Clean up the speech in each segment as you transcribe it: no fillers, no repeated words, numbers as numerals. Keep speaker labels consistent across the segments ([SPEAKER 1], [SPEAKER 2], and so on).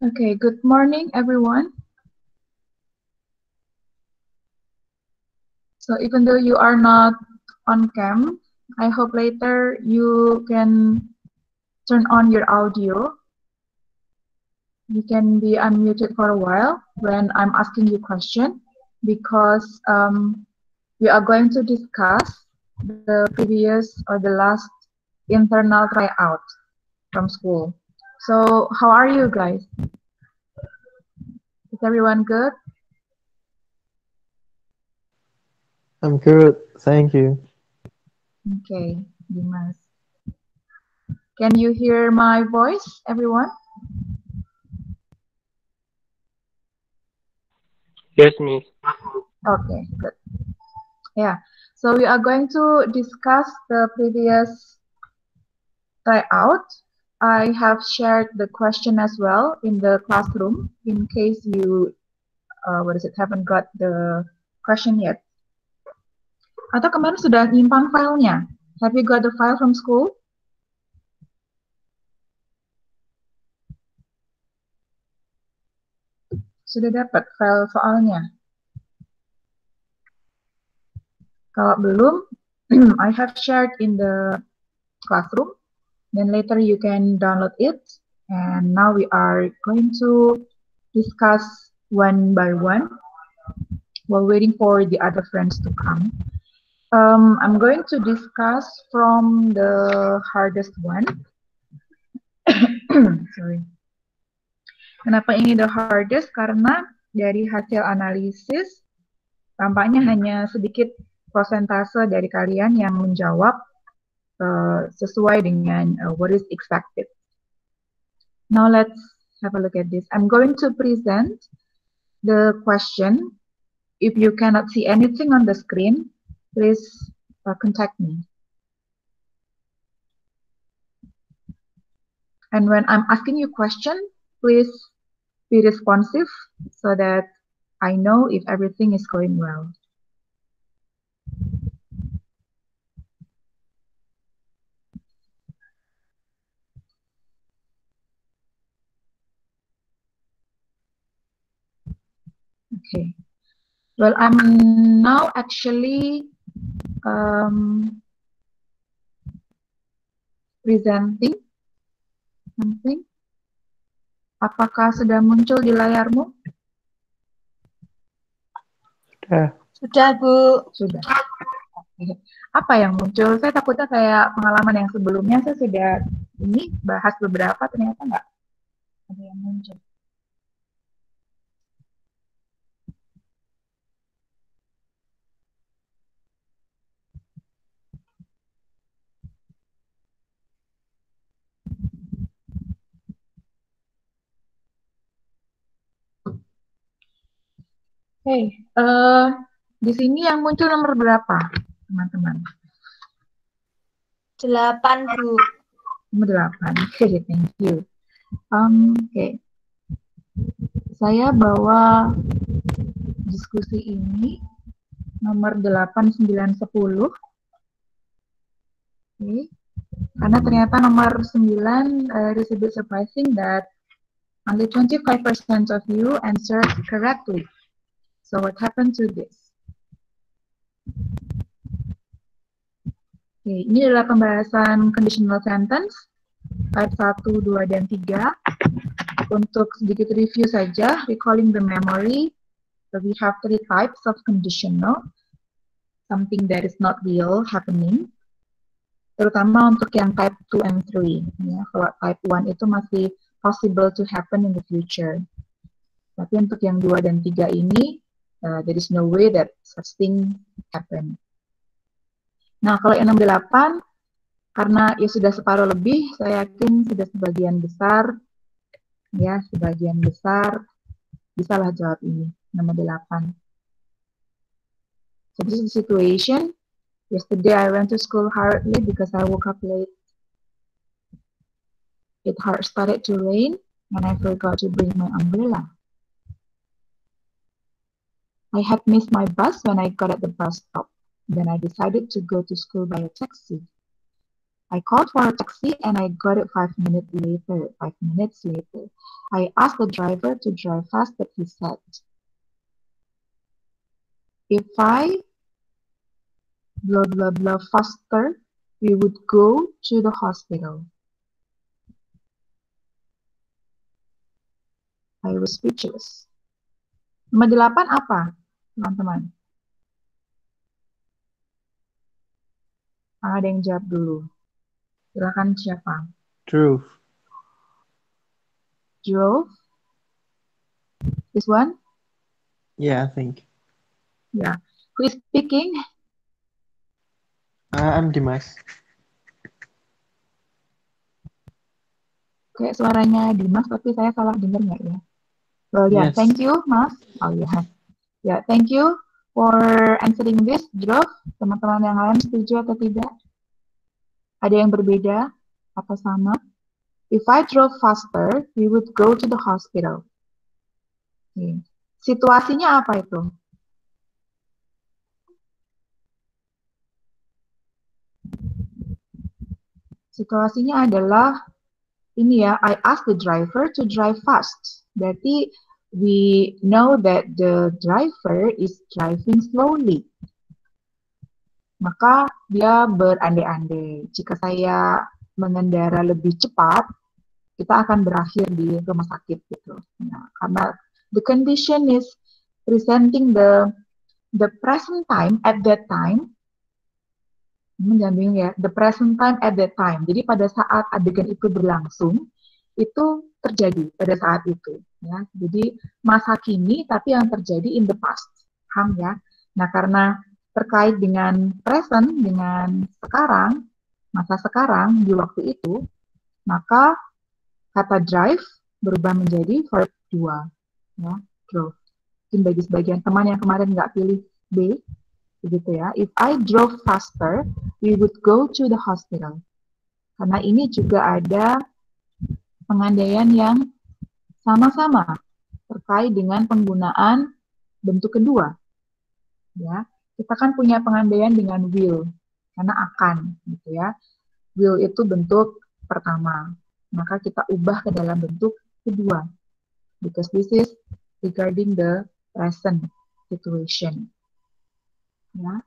[SPEAKER 1] Okay, good morning, everyone. So even though you are not on cam, I hope later you can turn on your audio. You can be unmuted for a while when I'm asking you question because we are going to discuss the previous or the last internal tryout from school. So how are you guys? Is everyone good?
[SPEAKER 2] I'm good, thank you.
[SPEAKER 1] Okay, Dimas. Can you hear my voice, everyone?
[SPEAKER 3] Yes, Miss.
[SPEAKER 1] Okay, good. Yeah, so we are going to discuss the previous tryout. I have shared the question as well in the classroom in case you, haven't got the question yet. Atau kemarin sudah nyimpan filenya? Have you got the file from school? Sudah dapat file soalnya? Kalau belum, I have shared in the classroom. Then later you can download it. And now we are going to discuss one by one while waiting for the other friends to come. I'm going to discuss from the hardest one. Sorry. Kenapa ini the hardest? Karena dari hasil analisis tampaknya hanya sedikit persentase dari kalian yang menjawab sesuai dengan what is expected. Now let's have a look at this. I'm going to present the question. If you cannot see anything on the screen, please contact me. And when I'm asking you question, please be responsive so that I know if everything is going well. Okay. Well, I'm now actually presenting something. Apakah sudah muncul di layarmu?
[SPEAKER 2] Sudah.
[SPEAKER 4] Sudah, Bu.
[SPEAKER 1] Sudah. Oke. Apa yang muncul? Saya takutnya kayak pengalaman yang sebelumnya saya sudah ini bahas beberapa, ternyata nggak ada yang muncul. Oke, di sini yang muncul nomor berapa, teman-teman?
[SPEAKER 4] 8, Bu.
[SPEAKER 1] Nomor 8. Oke, thank you. Oke. Saya bawa diskusi ini nomor 8, 9, 10. Oke. Karena ternyata nomor 9 is a bit surprising that only 25% of you answered correctly. So what happened to this? Oke, ini adalah pembahasan conditional sentence type 1, 2, dan 3. Untuk sedikit review saja, recalling the memory, so we have 3 types of conditional, something that is not real happening, terutama untuk yang type 2 and 3. Ya, kalau type 1 itu masih possible to happen in the future. Tapi untuk yang 2 dan 3 ini, there is no way that such thing happen. Nah, kalau yang 68, karena ya sudah separuh lebih, saya yakin sudah sebagian besar bisalah jawab ini, nomor 8. So this is the situation. Yesterday I went to school hurriedly because I woke up late. It started to rain and I forgot to bring my umbrella. I had missed my bus when I got at the bus stop. Then I decided to go to school by a taxi. I called for a taxi and I got it 5 minutes later. 5 minutes later. I asked the driver to drive fast, but he said, if I blah blah blah faster, we would go to the hospital. I was speechless. Nomor 8 apa, teman-teman? Ada yang jawab dulu. Silakan siapa?
[SPEAKER 2] Drove.
[SPEAKER 1] Drove. This one?
[SPEAKER 2] Yeah, I think.
[SPEAKER 1] Yeah. Who is speaking?
[SPEAKER 2] I'm Dimas.
[SPEAKER 1] Kayak suaranya Dimas, tapi saya salah dengar nggak ya? Well, yeah,
[SPEAKER 2] Yes.
[SPEAKER 1] thank you, Mas. Oh, yeah. Yeah, thank you for answering this, Drove. Teman-teman yang lain setuju atau tidak? Ada yang berbeda atau sama? If I drove faster, we would go to the hospital. Okay. Situasinya apa itu? Situasinya adalah ini ya, I asked the driver to drive fast. Berarti we know that the driver is driving slowly. Maka dia berandai-andai. Jika saya mengendara lebih cepat, kita akan berakhir di rumah sakit gitu. Nah, karena the condition is presenting the present time at that time. Jangan bingung ya, the present time at that time. Jadi pada saat adegan itu berlangsung, itu terjadi pada saat itu. Ya. Jadi masa kini, tapi yang terjadi in the past. Paham ya? Nah, karena terkait dengan present, dengan sekarang, masa sekarang di waktu itu, maka kata drive berubah menjadi verb 2. Ya, drove. Mungkin bagi sebagian teman yang kemarin nggak pilih B, begitu ya. If I drove faster, we would go to the hospital. Karena ini juga ada pengandaian yang sama-sama terkait dengan penggunaan bentuk kedua. Ya, kita kan punya pengandaian dengan will, karena akan, gitu ya. Will itu bentuk pertama, maka kita ubah ke dalam bentuk kedua, because this is regarding the present situation. Ya,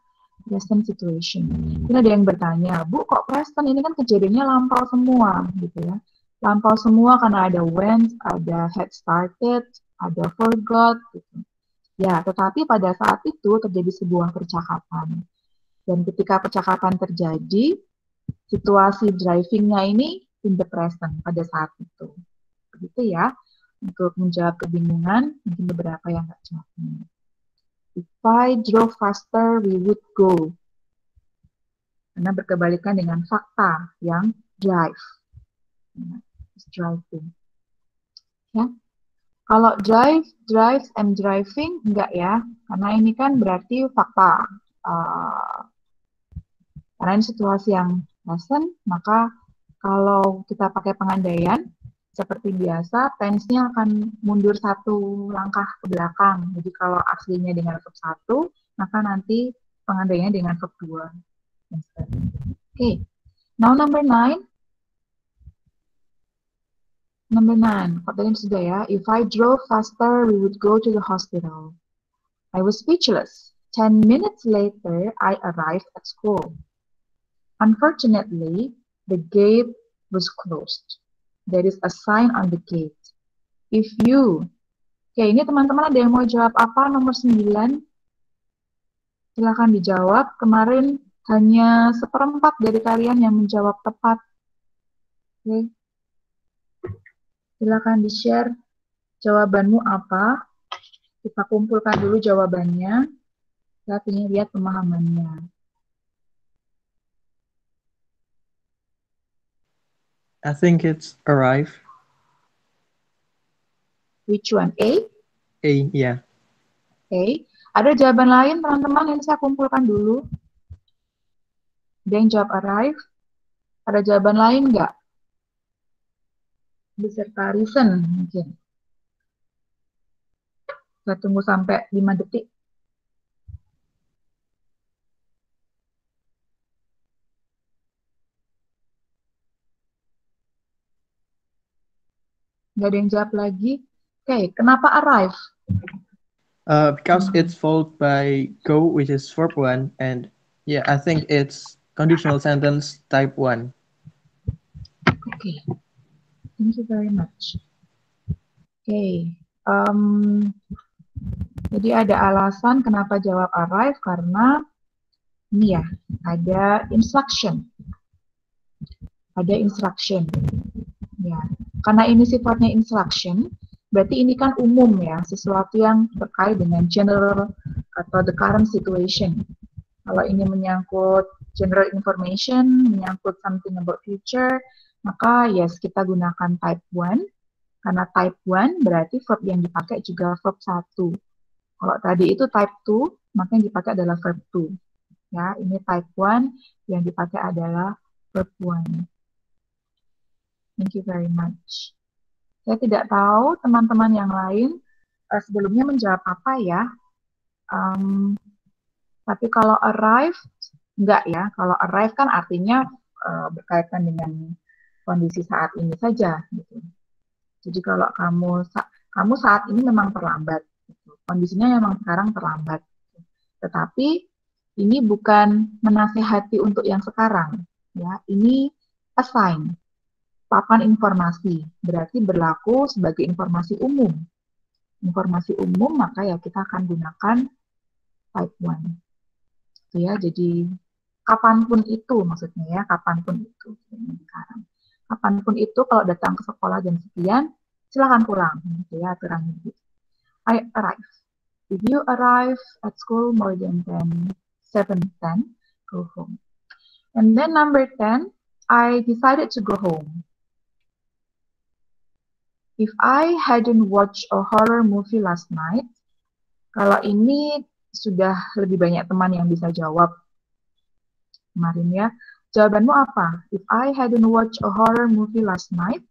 [SPEAKER 1] present situation. Ini ada yang bertanya, Bu, kok present? Ini kan kejadiannya lampau semua, gitu ya. Lampau semua karena ada went, ada had started, ada forgot, gitu. Ya, tetapi pada saat itu terjadi sebuah percakapan. Dan ketika percakapan terjadi, situasi driving-nya ini in the present pada saat itu. Begitu ya. Untuk menjawab kebingungan, mungkin beberapa yang nggak jawab. If I drove faster, we would go. Karena berkebalikan dengan fakta yang drive. Driving. Ya. Kalau drive, drives, and driving, enggak ya. Karena ini kan berarti fakta. Karena ini situasi yang present, maka kalau kita pakai pengandaian, seperti biasa, tense-nya akan mundur satu langkah ke belakang. Jadi kalau aslinya dengan verb 1, maka nanti pengandaiannya dengan verb 2. Okay. Now number 9. Number 9. Kok tadi sudah ya. If I drove faster, we would go to the hospital. I was speechless. 10 minutes later, I arrived at school. Unfortunately, the gate was closed. There is a sign on the gate. If you... Oke, ini teman-teman ada yang mau jawab apa? Nomor 9. Silakan dijawab. Kemarin hanya 1/4 dari kalian yang menjawab tepat. Oke. Silakan di-share jawabanmu apa. Kita kumpulkan dulu jawabannya. Kita ingin lihat pemahamannya.
[SPEAKER 2] I think it's arrive.
[SPEAKER 1] Which one? A?
[SPEAKER 2] A, yeah.
[SPEAKER 1] A. Ada jawaban lain, teman-teman, yang saya kumpulkan dulu. Ada yang jawab arrive? Ada jawaban lain nggak? Beserta reason, mungkin. Saya tunggu sampai 5 detik. Nggak ada yang jawab lagi. Oke, kenapa arrive?
[SPEAKER 2] Because it's followed by go, which is verb 1, and yeah, I think it's conditional sentence type 1.
[SPEAKER 1] Oke, thank you very much. Oke, jadi ada alasan kenapa jawab arrive karena ini ya, ada instruction. Ada instruction. Ya, karena ini sifatnya instruction, berarti ini kan umum ya, sesuatu yang terkait dengan general atau the current situation. Kalau ini menyangkut general information, menyangkut something about future, maka yes, kita gunakan type 1. Karena type 1 berarti verb yang dipakai juga verb 1. Kalau tadi itu type 2, maka yang dipakai adalah verb 2. Ya, ini type 1, yang dipakai adalah verb 1. Thank you very much. Saya tidak tahu teman-teman yang lain sebelumnya menjawab apa ya. Tapi kalau arrive, enggak ya. Kalau arrive kan artinya berkaitan dengan kondisi saat ini saja. Gitu. Jadi kalau kamu saat ini memang terlambat. Gitu. Kondisinya memang sekarang terlambat. Tetapi ini bukan menasehati untuk yang sekarang. Ya, ini assign. Papan informasi, berarti berlaku sebagai informasi umum. Informasi umum, maka ya kita akan gunakan type 1. Ya, jadi kapanpun itu maksudnya ya, kapanpun itu. Sekarang. Kapanpun itu kalau datang ke sekolah jam sekian, silakan pulang. Gitu ya, aturannya gitu. I arrive. If you arrive at school more than 7:10, go home. And then number 10, I decided to go home. If I hadn't watched a horror movie last night, kalau ini sudah lebih banyak teman yang bisa jawab kemarin ya. Jawabanmu apa? If I hadn't watched a horror movie last night,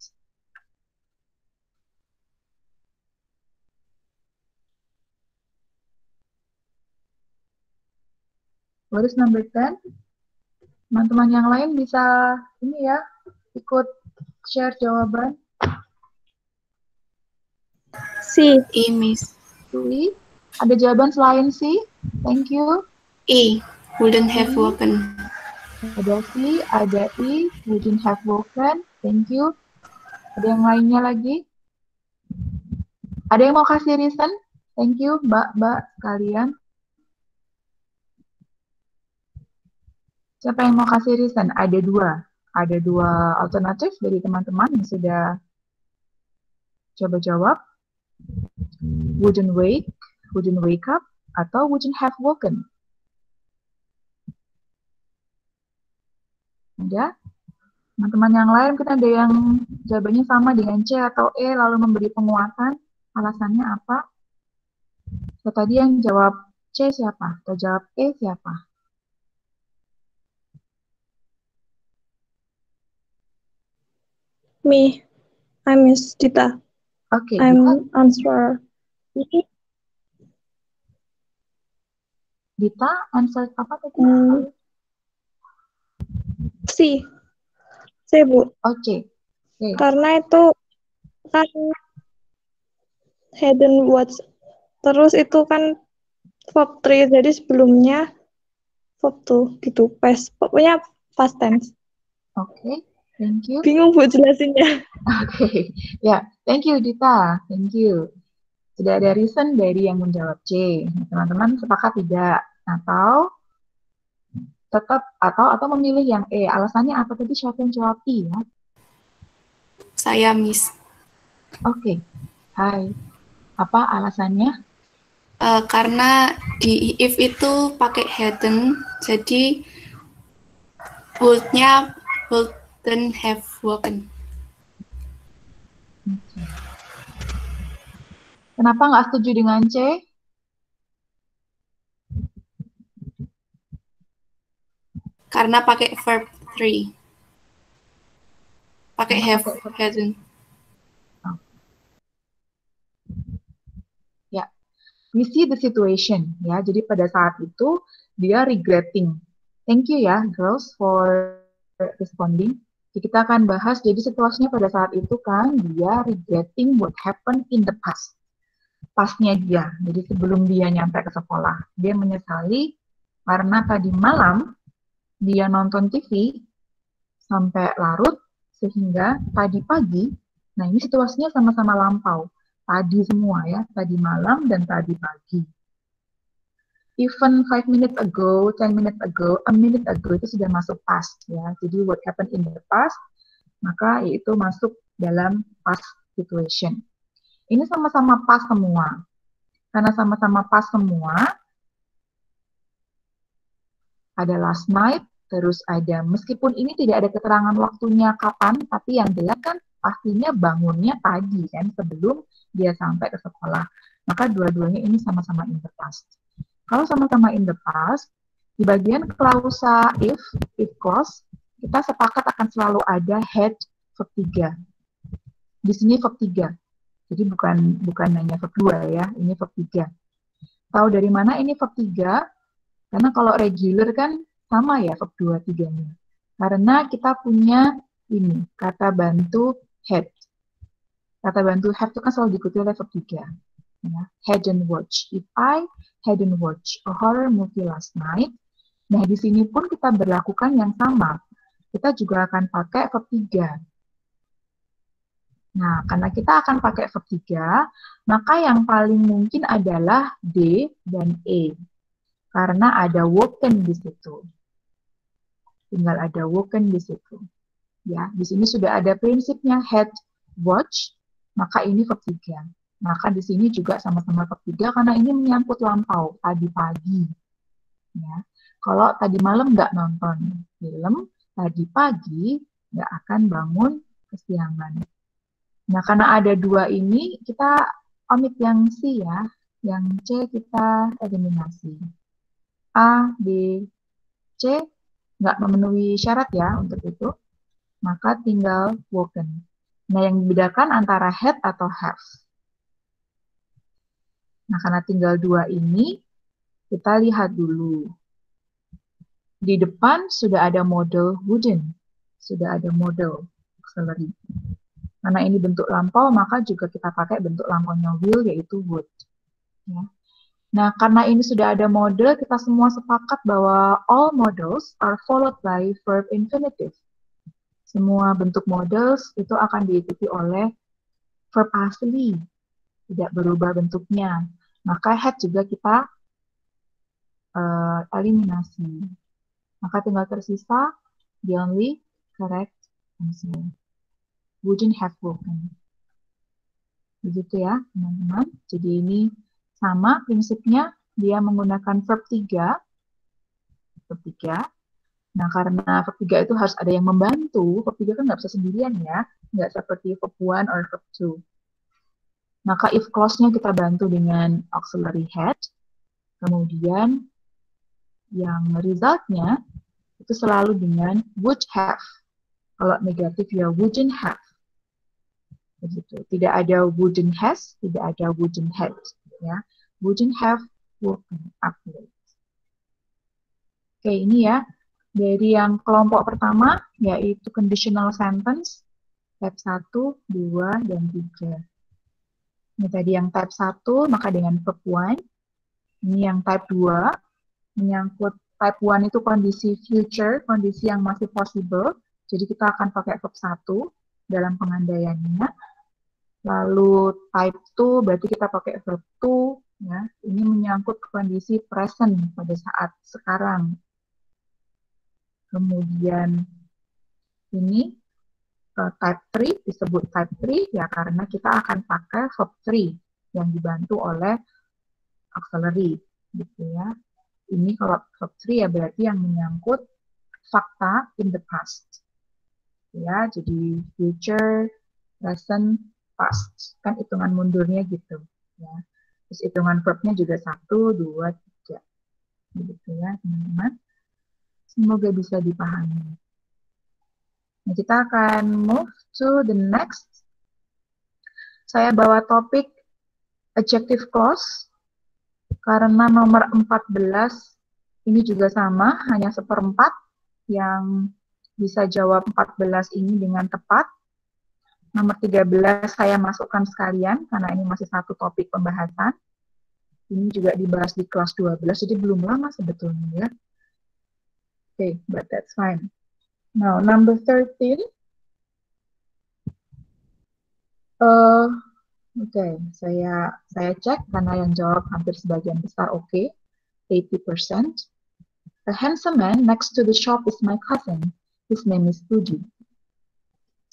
[SPEAKER 1] what is number 10? Teman-teman yang lain bisa ini ya, ikut share jawaban.
[SPEAKER 3] C. E, Miss.
[SPEAKER 1] C. Ada jawaban selain C? Thank you.
[SPEAKER 3] E. Wouldn't have woken.
[SPEAKER 1] Ada C, ada E. Wouldn't have woken. Thank you. Ada yang lainnya lagi? Ada yang mau kasih reason? Thank you, Mbak sekalian. Siapa yang mau kasih reason? Ada dua alternatif dari teman-teman yang sudah coba jawab. Wouldn't wake up, atau wouldn't have woken. Ada? Teman-teman yang lain mungkin ada yang jawabannya sama dengan C atau E, lalu memberi penguatan. Alasannya apa? So, tadi yang jawab C siapa? Atau jawab E siapa?
[SPEAKER 4] Me. I'm Miss Dita.
[SPEAKER 1] Oke,
[SPEAKER 4] I'm answer E.
[SPEAKER 1] Dita, answer apa tadi?
[SPEAKER 4] C. C, Bu.
[SPEAKER 1] Oke.
[SPEAKER 4] Karena itu kan hadn't watch. Terus itu kan verb 3, jadi sebelumnya verb 2 gitu. Pokoknya past tense.
[SPEAKER 1] Oke, thank you.
[SPEAKER 4] Bingung Bu jelasinnya.
[SPEAKER 1] Oke, ya, thank you Dita, thank you. Sudah ada reason dari yang menjawab C. Teman-teman sepakat tidak? Atau tetap atau memilih yang E? Alasannya apa tadi? Siapa yang jawab I ya?
[SPEAKER 3] Saya, Miss.
[SPEAKER 1] Oke, hai. Apa alasannya?
[SPEAKER 3] Karena di if itu pakai hadn't, jadi wouldn't have woken.
[SPEAKER 1] Kenapa nggak setuju dengan C?
[SPEAKER 3] Karena pakai verb 3. Pakai have, hadn't.
[SPEAKER 1] Ya, we see the situation. Ya, jadi pada saat itu dia regretting. Thank you ya, girls, for responding. Jadi kita akan bahas, jadi situasinya pada saat itu kan dia regretting what happened in the past. Pastnya dia, jadi sebelum dia nyampe ke sekolah. Dia menyesali karena tadi malam dia nonton TV sampai larut, sehingga tadi pagi, nah ini situasinya sama-sama lampau. Tadi semua ya, tadi malam dan tadi pagi. Even 5 minutes ago, 10 minutes ago, a minute ago itu sudah masuk past ya. Jadi what happened in the past, maka itu masuk dalam past situation. Ini sama-sama past semua. Karena sama-sama past semua, ada last night, terus ada, meskipun ini tidak ada keterangan waktunya kapan, tapi yang jelas kan pastinya bangunnya tadi kan, sebelum dia sampai ke sekolah. Maka dua-duanya ini sama-sama in the past. Kalau sama-sama in the past, di bagian klausa if clause, kita sepakat akan selalu ada had verb 3. Di sini verb 3. Jadi bukan hanya verb 2 ya, ini verb 3. Tahu dari mana ini verb 3? Karena kalau regular kan sama ya verb 2, 3-nya. Karena kita punya ini, kata bantu had. Kata bantu had itu kan selalu diikuti oleh verb 3. Ya, hadn't watched. If I hadn't watched a horror movie last night, nah di sini pun kita berlakukan yang sama. Kita juga akan pakai verb 3. Nah, karena kita akan pakai verb 3, maka yang paling mungkin adalah D dan E. Karena ada woken di situ. Tinggal ada woken di situ. Ya, di sini sudah ada prinsipnya had, watch, maka ini verb 3. Maka di sini juga sama-sama verb 3 karena ini menyangkut lampau, tadi pagi. Ya. Kalau tadi malam nggak nonton film, tadi pagi nggak akan bangun kesiangan. Nah, karena ada dua ini, kita omit yang C ya. Yang C kita eliminasi. A, B, C nggak memenuhi syarat ya untuk itu. Maka tinggal woken. Nah, yang membedakan antara had atau have. Nah, karena tinggal dua ini, kita lihat dulu. Di depan sudah ada model wouldn't. Sudah ada model auxiliary. Karena ini bentuk lampau, maka juga kita pakai bentuk lampaunya will, yaitu would. Ya. Nah, karena ini sudah ada model, kita semua sepakat bahwa all models are followed by verb infinitive. Semua bentuk models itu akan diikuti oleh verb asli. Tidak berubah bentuknya. Maka had juga kita eliminasi. Maka tinggal tersisa the only correct answer. Wouldn't have woken. Begitu ya, teman-teman. Jadi ini sama prinsipnya, dia menggunakan verb 3. Verb 3. Nah, karena verb 3 itu harus ada yang membantu, verb 3 kan nggak bisa sendirian ya. Nggak seperti verb 1 or verb 2. Maka if clause-nya kita bantu dengan auxiliary had, kemudian yang result-nya itu selalu dengan would have. Kalau negatif ya wouldn't have. Begitu. Tidak ada wouldn't has, tidak ada wouldn't had. Ya. Wouldn't have woken up late. Oke, ini ya. Dari yang kelompok pertama, yaitu conditional sentence, type 1, 2, dan 3. Ini tadi yang type 1, maka dengan verb 1. Ini yang type 2, menyangkut type 1 itu kondisi future, kondisi yang masih possible. Jadi kita akan pakai verb 1 dalam pengandaiannya. Lalu type 2, berarti kita pakai verb 2. Ya. Ini menyangkut kondisi present pada saat sekarang. Kemudian ini type 3 disebut type 3 ya karena kita akan pakai verb 3 yang dibantu oleh auxiliary gitu ya. Ini kalau verb 3 ya berarti yang menyangkut fakta in the past. Ya, jadi future, present, past. Kan hitungan mundurnya gitu ya. Terus hitungan verbnya juga 1, 2, 3. Begitu ya, teman-teman. Semoga bisa dipahami. Nah, kita akan move to the next. Saya bawa topik adjective clause. Karena nomor 14 ini juga sama, hanya 1/4 yang bisa jawab 14 ini dengan tepat. Nomor 13 saya masukkan sekalian karena ini masih satu topik pembahasan. Ini juga dibahas di kelas 12, jadi belum lama sebetulnya ya. Okay, but that's fine. Now, number 13. Oke, saya cek karena yang jawab hampir sebagian besar oke. 80%. The handsome man next to the shop is my cousin. His name is Puji.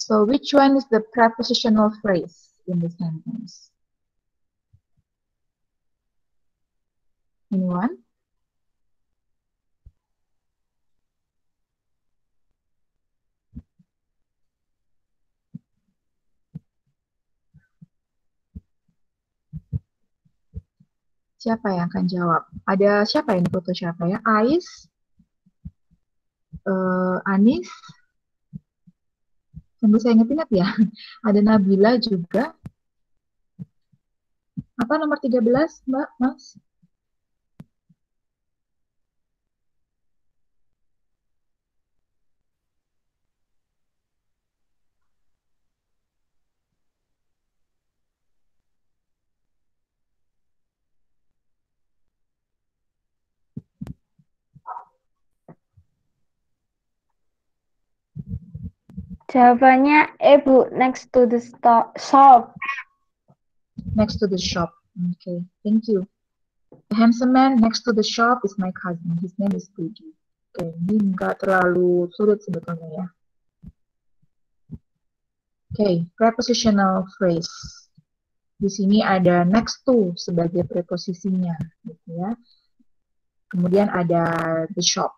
[SPEAKER 1] So which one is the prepositional phrase in this sentence? Anyone? Siapa yang akan jawab? Ada siapa ini foto siapa ya? Ais, Anis, tunggu saya ingat-ingat ya. Ada Nabila juga. Apa nomor 13, Mbak, Mas?
[SPEAKER 4] Jawabannya Bu, next to the shop.
[SPEAKER 1] Next to the shop. Okay, thank you. The handsome man next to the shop is my cousin. His name is Puji. Oke, ini nggak terlalu sulit sebetulnya ya. Oke, prepositional phrase. Di sini ada next to sebagai preposisinya, gitu ya. Kemudian ada the shop.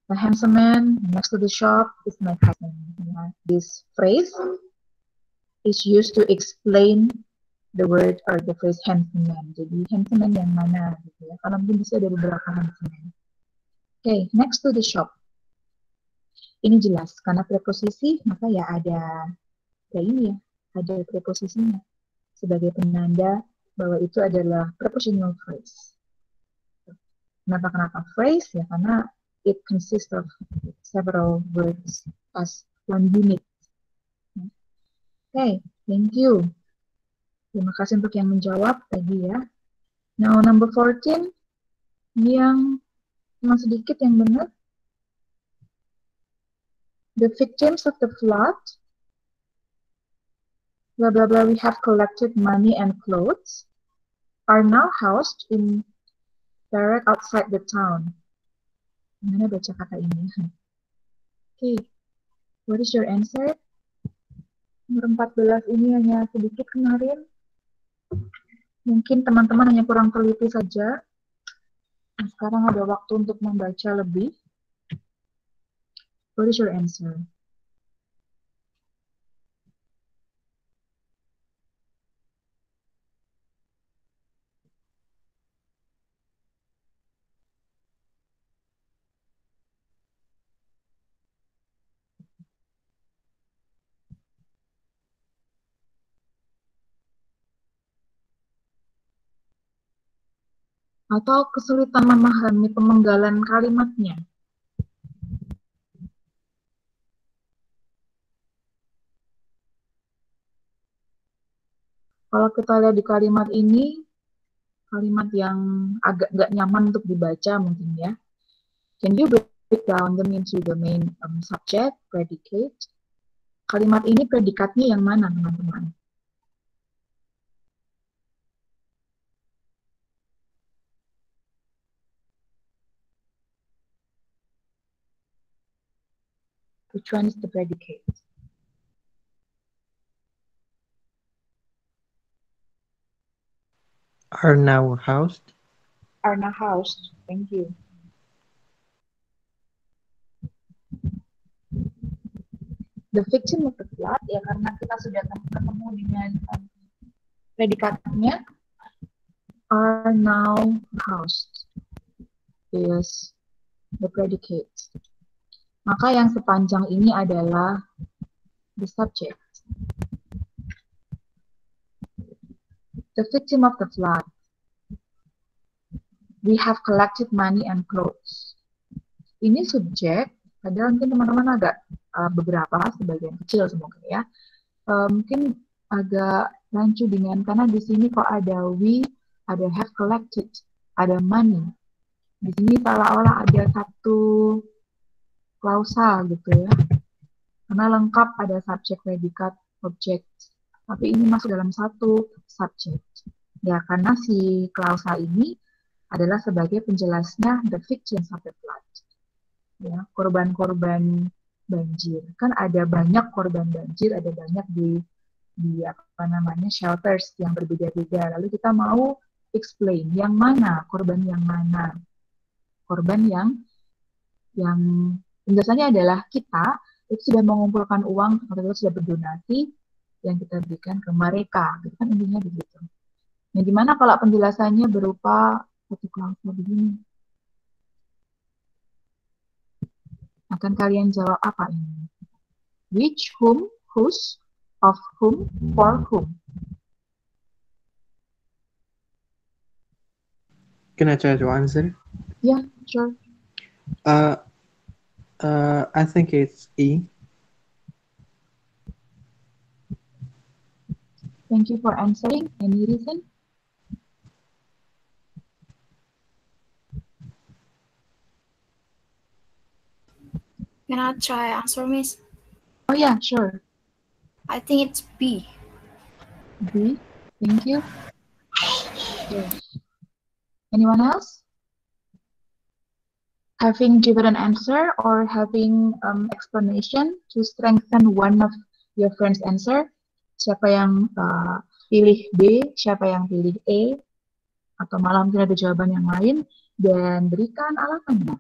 [SPEAKER 1] The handsome man next to the shop is my cousin. This phrase is used to explain the word or the phrase handsome man. Jadi handsome man yang mana gitu ya. Kalau mungkin bisa ada beberapa handsome man. Okay, next to the shop. Ini jelas karena preposisi maka ya ada ini ya, ada preposisinya sebagai penanda bahwa itu adalah prepositional phrase. Kenapa phrase? Ya karena it consists of several words as one unit. Okay, thank you. Terima kasih untuk yang menjawab tadi ya. Now number 14, yang cuma sedikit yang benar. The victims of the flood, blah blah blah, we have collected money and clothes, are now housed in barrack outside the town. Gimana baca kata ini? Okay, what is your answer? Nomor 14 ini hanya sedikit kemarin. Mungkin teman-teman hanya kurang teliti saja. Nah, sekarang ada waktu untuk membaca lebih. What is your answer? Atau kesulitan memahami pemenggalan kalimatnya? Kalau kita lihat di kalimat ini, kalimat yang agak nggak nyaman untuk dibaca mungkin ya. Can you break down them into the main subject, predicate? Kalimat ini predikatnya yang mana, teman-teman? Which one is the predicate?
[SPEAKER 2] Are now housed.
[SPEAKER 1] Are now housed. Thank you. The victim of the flood, ya karena kita sudah ketemu dengan predikatnya, are now housed. Yes, the predicate. Maka yang sepanjang ini adalah the subject. The victim of the flood. We have collected money and clothes. ini subjek, padahal mungkin teman-teman agak beberapa, sebagian kecil semoga ya, mungkin agak rancu dengan, karena di sini kok ada we, ada have collected, ada money. Di sini seolah-olah ada satu klausa gitu ya, karena lengkap ada subjek, predikat, objek. Tapi ini masuk dalam satu subjek. Ya, karena si klausa ini adalah sebagai penjelasnya the victims of the flood. Ya, korban-korban banjir. Kan ada banyak korban banjir, ada banyak di apa namanya shelters yang berbeda-beda. Lalu kita mau explain yang mana, korban yang mana. Korban yang penjelasannya adalah kita itu sudah mengumpulkan uang atau kita sudah berdonasi yang kita berikan ke mereka. Itu kan intinya begitu. Nah, gimana kalau penjelasannya berupa satu klausa begini? Akan kalian jawab apa ini? Which, whom, whose, of whom, for whom.
[SPEAKER 2] Can I try to answer?
[SPEAKER 1] Yeah, sure.
[SPEAKER 2] I think it's E.
[SPEAKER 1] Thank you for answering. Any reason?
[SPEAKER 3] Can I try answer, Miss?
[SPEAKER 1] Oh yeah, sure.
[SPEAKER 3] I think it's B.
[SPEAKER 1] B. Thank you. Okay. Anyone else? Having given an answer or having explanation to strengthen one of your friend's answer, siapa yang pilih B, siapa yang pilih E, atau malah mungkin ada jawaban yang lain, dan berikan alasannya.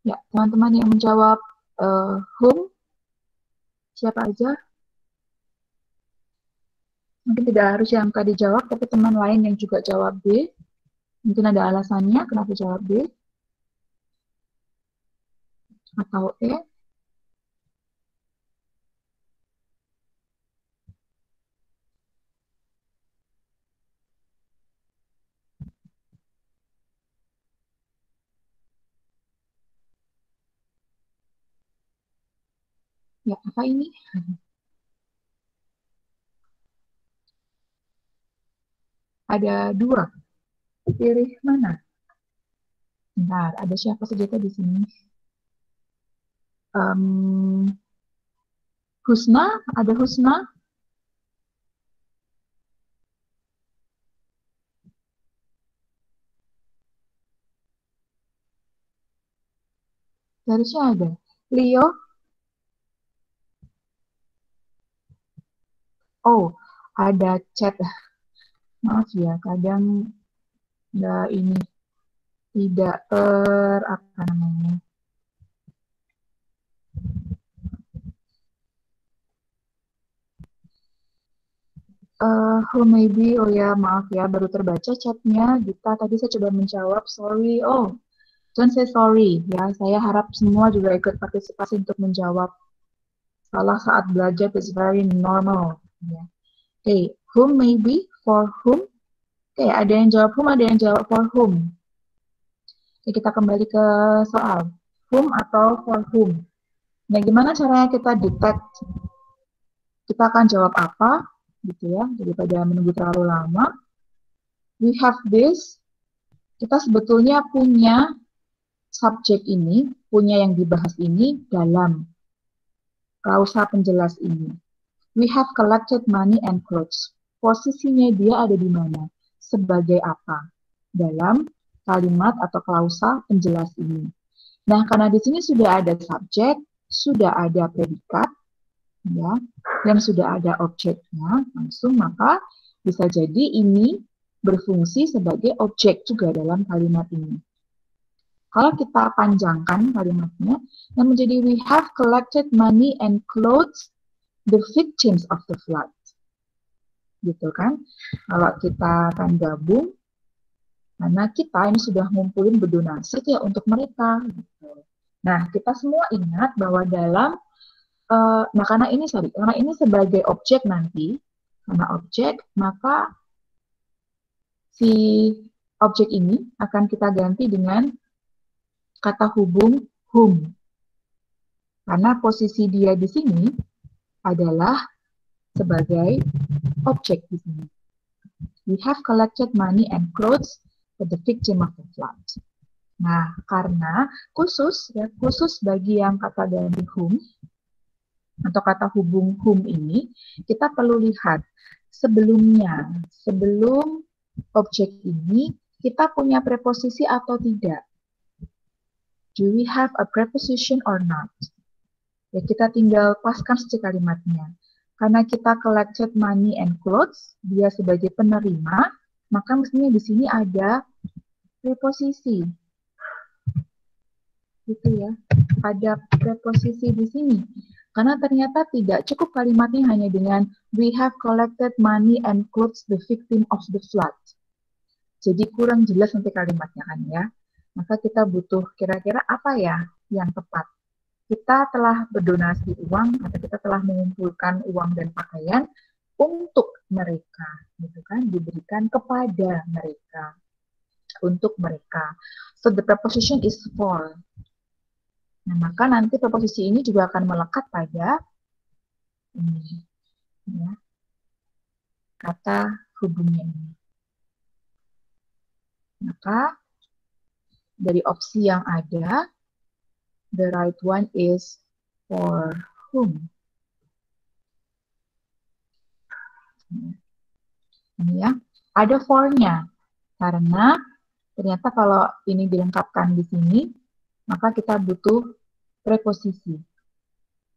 [SPEAKER 1] Ya, teman-teman yang menjawab whom, siapa aja? Mungkin tidak harus yang tadi jawab, tapi teman lain yang juga jawab B. Mungkin ada alasannya kenapa jawab B. Atau E. Ya, apa ini? Ada dua. Pilih mana? Bentar, ada siapa saja di sini? Husna, ada Husna? Harusnya ada. Leo? Oh, ada chat. Maaf ya, kadang ini tidak apa namanya? Who maybe, oh ya maaf ya, baru terbaca chatnya Gita. Tadi saya coba menjawab, sorry. Oh, don't say sorry ya. Saya harap semua juga ikut partisipasi untuk menjawab. Salah saat belajar is very normal. Ya. Okay, whom maybe, for whom. Oke, ada yang jawab whom, ada yang jawab for whom. Oke, kita kembali ke soal. Whom atau for whom. Nah, gimana caranya kita detect? Kita akan jawab apa, gitu ya, daripada menunggu terlalu lama. We have this. Kita sebetulnya punya subjek ini, punya yang dibahas ini dalam klausa penjelas ini. We have collected money and clothes. Posisinya dia ada di mana? Sebagai apa? Dalam kalimat atau klausa penjelas ini. Nah, karena di sini sudah ada subjek, sudah ada predikat, ya, dan sudah ada objeknya langsung, maka bisa jadi ini berfungsi sebagai objek juga dalam kalimat ini. Kalau kita panjangkan kalimatnya, yang menjadi we have collected money and clothes the victims of the flood. Gitu kan? Kalau kita akan gabung, Karena kita ini sudah ngumpulin berdonasi ya untuk mereka. Gitu. Nah, kita semua ingat bahwa dalam, nah karena ini sebagai objek nanti, karena objek, maka si objek ini akan kita ganti dengan kata hubung whom. Karena posisi dia di sini adalah sebagai objek di sini. We have collected money and clothes for the victim of the flood. Nah, karena khusus bagi yang kata ganti whom atau kata hubung whom ini, kita perlu lihat sebelumnya, sebelum objek ini, kita punya preposisi atau tidak. Do we have a preposition or not? Ya, kita tinggal paskan saja kalimatnya. Karena kita collected money and clothes, dia sebagai penerima, maka mestinya di sini ada preposisi. Gitu ya. Ada preposisi di sini. Karena ternyata tidak cukup kalimatnya hanya dengan we have collected money and clothes the victim of the flood. Jadi kurang jelas nanti kalimatnya kan ya. Maka kita butuh kira-kira apa ya yang tepat. Kita telah berdonasi uang atau kita telah mengumpulkan uang dan pakaian untuk mereka, gitu kan, diberikan kepada mereka, untuk mereka. So the preposition is for. Nah, maka nanti preposisi ini juga akan melekat pada ini, ya, kata hubungnya ini. Maka dari opsi yang ada, the right one is for whom. Ini ya, ada for-nya. Karena ternyata kalau ini dilengkapkan di sini, maka kita butuh preposisi.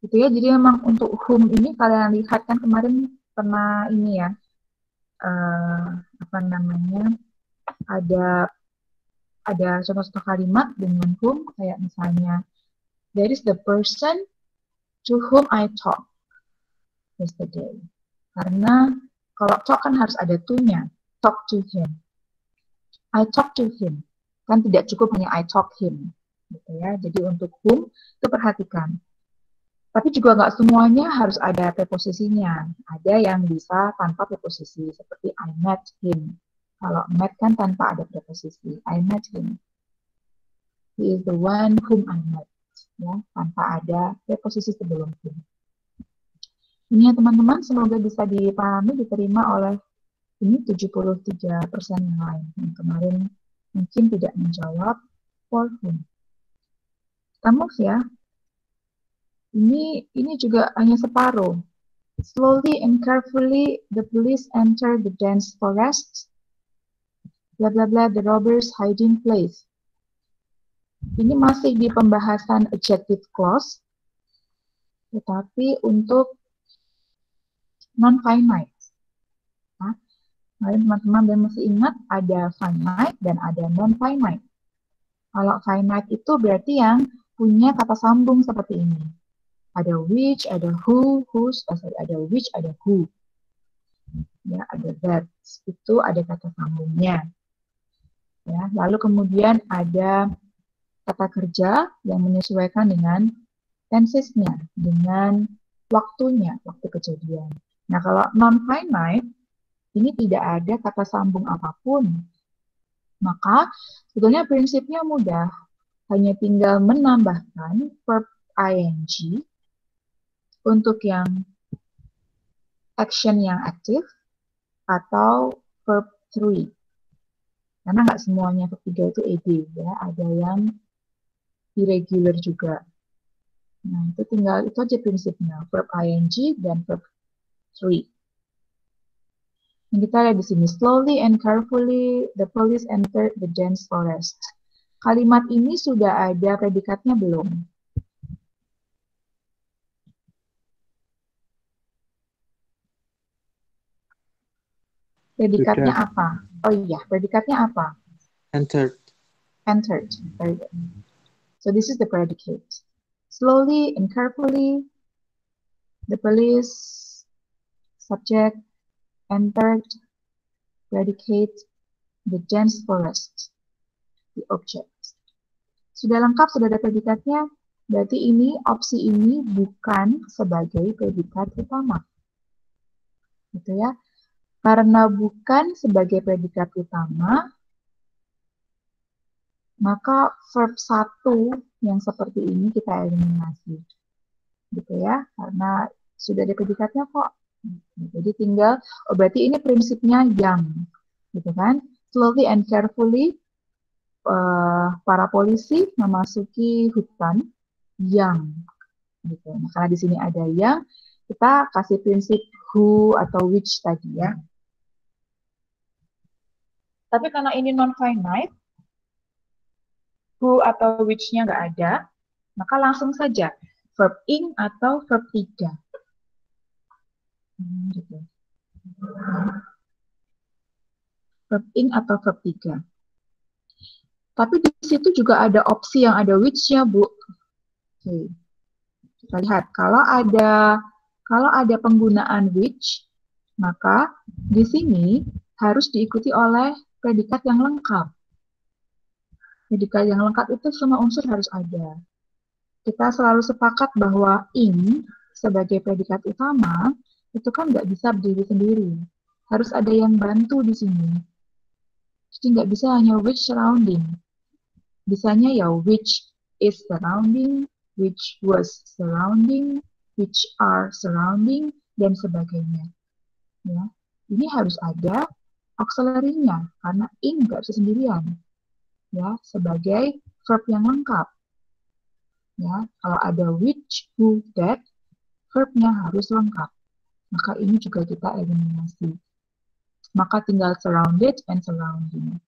[SPEAKER 1] Gitu ya, jadi memang untuk whom ini kalian lihat kan kemarin pernah ini ya, apa namanya, ada contoh kalimat dengan whom, kayak misalnya, there is the person to whom I talked yesterday. Karena kalau talk kan harus ada to-nya, talk to him. I talk to him. Kan tidak cukup hanya I talk him. Gitu ya. Jadi untuk whom, itu perhatikan. Tapi juga nggak semuanya harus ada preposisinya. Ada yang bisa tanpa preposisi, seperti I met him. Kalau met kan tanpa ada preposisi. I met him. He is the one whom I met. Ya, tanpa ada preposisi sebelum him. Ini ya teman-teman, semoga bisa dipahami, diterima oleh ini 73% yang lain. Yang kemarin mungkin tidak menjawab for whom. Kita move ya. Ini juga hanya separuh. Slowly and carefully the police enter the dense forest. Blah blah blah, the robbers hiding place. Ini masih di pembahasan adjective clause, tetapi untuk non-finite. Nah, teman-teman masih ingat ada finite dan ada non-finite. Kalau finite itu berarti yang punya kata sambung seperti ini. Ada which, ada who, whose, ada which, ada who. Ya, ada that. Itu ada kata sambungnya. Ya, lalu kemudian ada kata kerja yang menyesuaikan dengan tenses-nya, dengan waktunya, waktu kejadian. Nah, kalau non-finite, ini tidak ada kata sambung apapun. Maka, sebetulnya prinsipnya mudah. Hanya tinggal menambahkan verb ing untuk yang action yang aktif atau verb 3. Karena nggak semuanya verb 3 itu ed, ya. Ada yang irregular juga. Nah, itu aja prinsipnya, verb ing dan verb 3. Yang kita lihat di sini, slowly and carefully the police entered the dense forest. Kalimat ini sudah ada predikatnya belum? Predikatnya
[SPEAKER 2] Sudah.
[SPEAKER 1] apa? Oh iya, predikatnya apa?
[SPEAKER 2] Entered.
[SPEAKER 1] Entered. Very good. So this is the predicate. Slowly and carefully, the police, subject, entered, predicate, the dense forest, the object. Sudah lengkap, sudah ada predikatnya, berarti ini opsi ini bukan sebagai predikat utama. Gitu ya. Karena bukan sebagai predikat utama, maka verb 1 yang seperti ini kita eliminasi. Gitu ya, karena sudah ada predikatnya kok. Jadi tinggal, berarti ini prinsipnya yang, gitu kan? Slowly and carefully, para polisi memasuki hutan yang, gitu. Nah, karena di sini ada yang, kita kasih prinsip who atau which tadi ya. Tapi karena ini non-finite, who atau which-nya nggak ada, maka langsung saja verb ing atau verb 3. Gitu. Verb ing atau verb 3. Tapi di situ juga ada opsi yang ada which-nya, Bu. Oke. Kita lihat, kalau ada penggunaan which, maka di sini harus diikuti oleh predikat yang lengkap. Predikat yang lengkap itu semua unsur harus ada. Kita selalu sepakat bahwa ing sebagai predikat utama itu kan nggak bisa berdiri sendiri. Harus ada yang bantu di sini. Jadi nggak bisa hanya which surrounding. Bisanya ya which is surrounding, which was surrounding, which are surrounding, dan sebagainya. Ya. Ini harus ada auxiliary-nya, karena ing nggak bisa sendirian. Ya, sebagai verb yang lengkap. Ya, kalau ada which, who, that, verb-nya harus lengkap. Maka ini juga kita eliminasi. Maka tinggal surrounded and surrounding.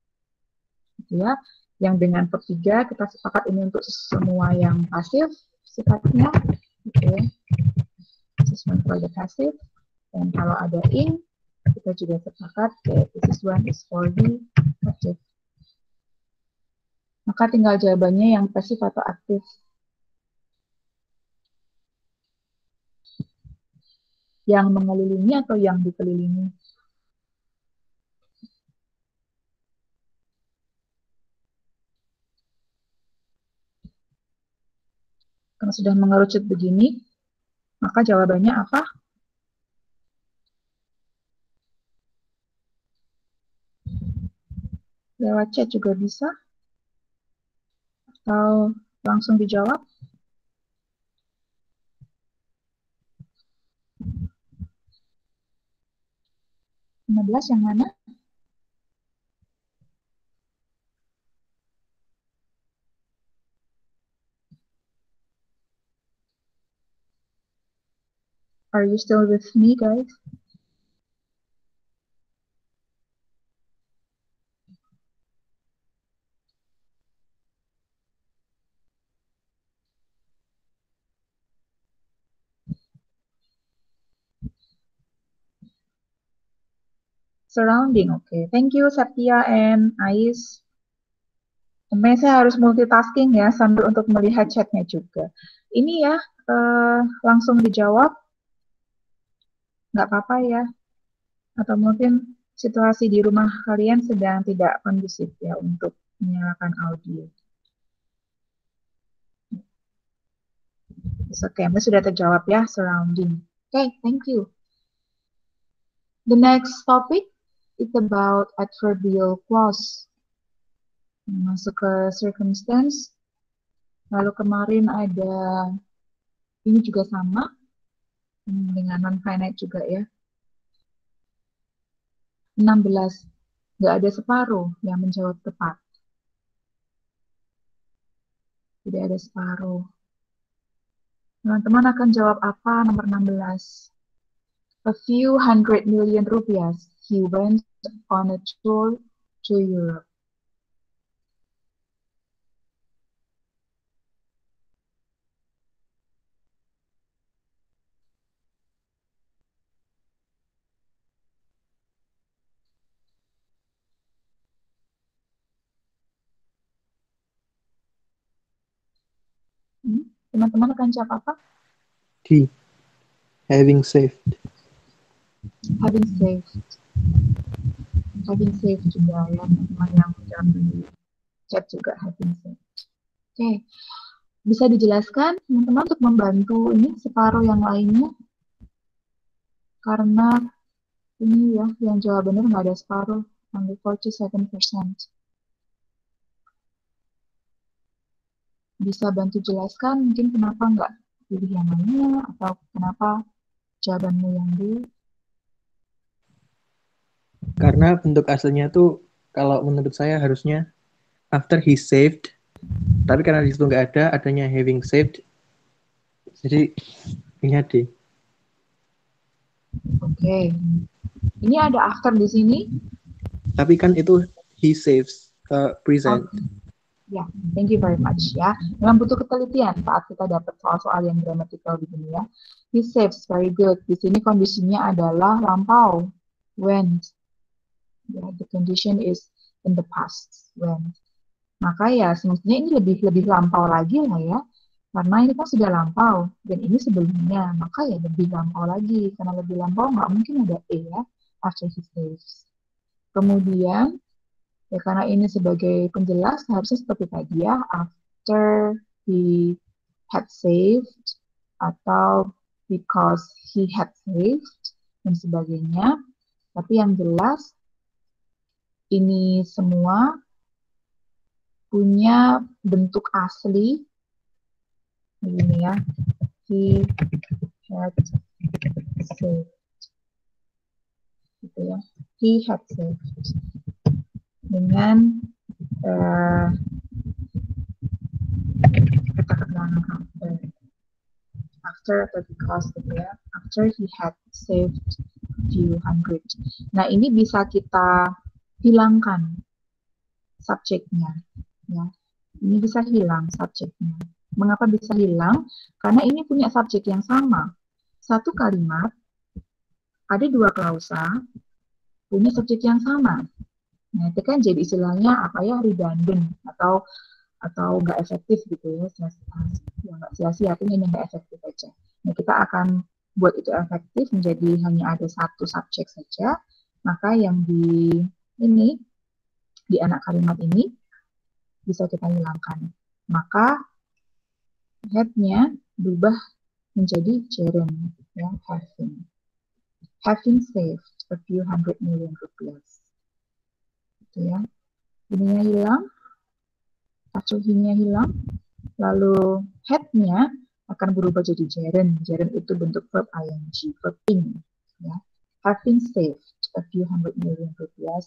[SPEAKER 1] Gitu ya. Yang dengan verb 3 kita sepakat ini untuk semua yang pasif sifatnya. Gitu ya. This is one for the passive. Dan kalau ada ing, kita juga sepakat this one is for the active. Maka tinggal jawabannya yang pasif atau aktif. Yang mengelilingi atau yang dikelilingi. Karena sudah mengerucut begini, maka jawabannya apa? Lewat chat juga bisa. Atau langsung dijawab. Belas yang mana? Are you still with me, guys? Surrounding, oke. Thank you, Satya and Ais. Kemudian saya harus multitasking ya, sambil untuk melihat chatnya juga. Ini ya, langsung dijawab. Nggak apa-apa ya. Atau mungkin situasi di rumah kalian sedang tidak kondusif ya untuk menyalakan audio. Oke, sudah terjawab ya, surrounding. Okay, thank you. The next topic is about adverbial clause. Masuk ke circumstance. Lalu kemarin ada, ini juga sama, dengan non-finite juga ya. 16, nggak ada separuh yang menjawab tepat. Tidak ada separuh. Teman-teman akan jawab apa nomor 16? A few hundred million rupiah. He went on a tour to Europe. Teman-teman akan jawab apa?
[SPEAKER 2] D. Having saved.
[SPEAKER 1] Having saved. having saved juga ya, teman-teman yang udah di chat juga having saved. Oke, bisa dijelaskan teman-teman untuk membantu ini separuh yang lainnya? Karena ini ya, yang jawab benar nggak ada separuh, only 47%. Bisa bantu jelaskan mungkin kenapa nggak pilih yang lainnya, atau kenapa jawabanmu yang D?
[SPEAKER 2] Karena bentuk aslinya tuh kalau menurut saya harusnya after he saved, tapi karena di situ nggak ada, adanya having saved, jadi ini D.
[SPEAKER 1] Oke. Ini ada after di sini.
[SPEAKER 2] Tapi kan itu he saves present.
[SPEAKER 1] Ya, thank you very much ya. Memang butuh ketelitian saat kita dapat soal-soal yang grammatical begini ya. He saves, very good. Di sini kondisinya adalah lampau, went. Ya, the condition is in the past, went. Maka ya semestinya ini lebih lampau lagi lah ya. Karena ini kan sudah lampau dan ini sebelumnya, maka ya lebih lampau lagi. Karena lebih lampau nggak mungkin ada E ya, after he saves. Kemudian ya karena ini sebagai penjelas harusnya seperti tadi ya, after he had saved atau because he had saved dan sebagainya. Tapi yang jelas ini semua punya bentuk asli begini ya. He had saved. Gitu ya. He had saved. Dengan kata-kata after atau because gitu ya, after he had saved few hundred. Nah ini bisa kita hilangkan subjeknya ya, ini bisa hilang subjeknya. Mengapa bisa hilang? Karena ini punya subjek yang sama. Satu kalimat ada dua klausa punya subjek yang sama. Nah itu kan jadi istilahnya apa ya, redundant atau nggak efektif gitu ya, nggak sia-sia, artinya nggak efektif aja. Nah kita akan buat itu efektif menjadi hanya ada satu subjek saja, maka yang di anak kalimat ini bisa kita hilangkan. Maka had-nya berubah menjadi gerund ya, having saved a few hundred million rupiah. Gitu ya. Ininya hilang, after he-nya hilang, lalu had-nya akan berubah jadi gerund. Gerund itu bentuk verb ing, verb ing. Ya. Having saved a few hundred million rupiah.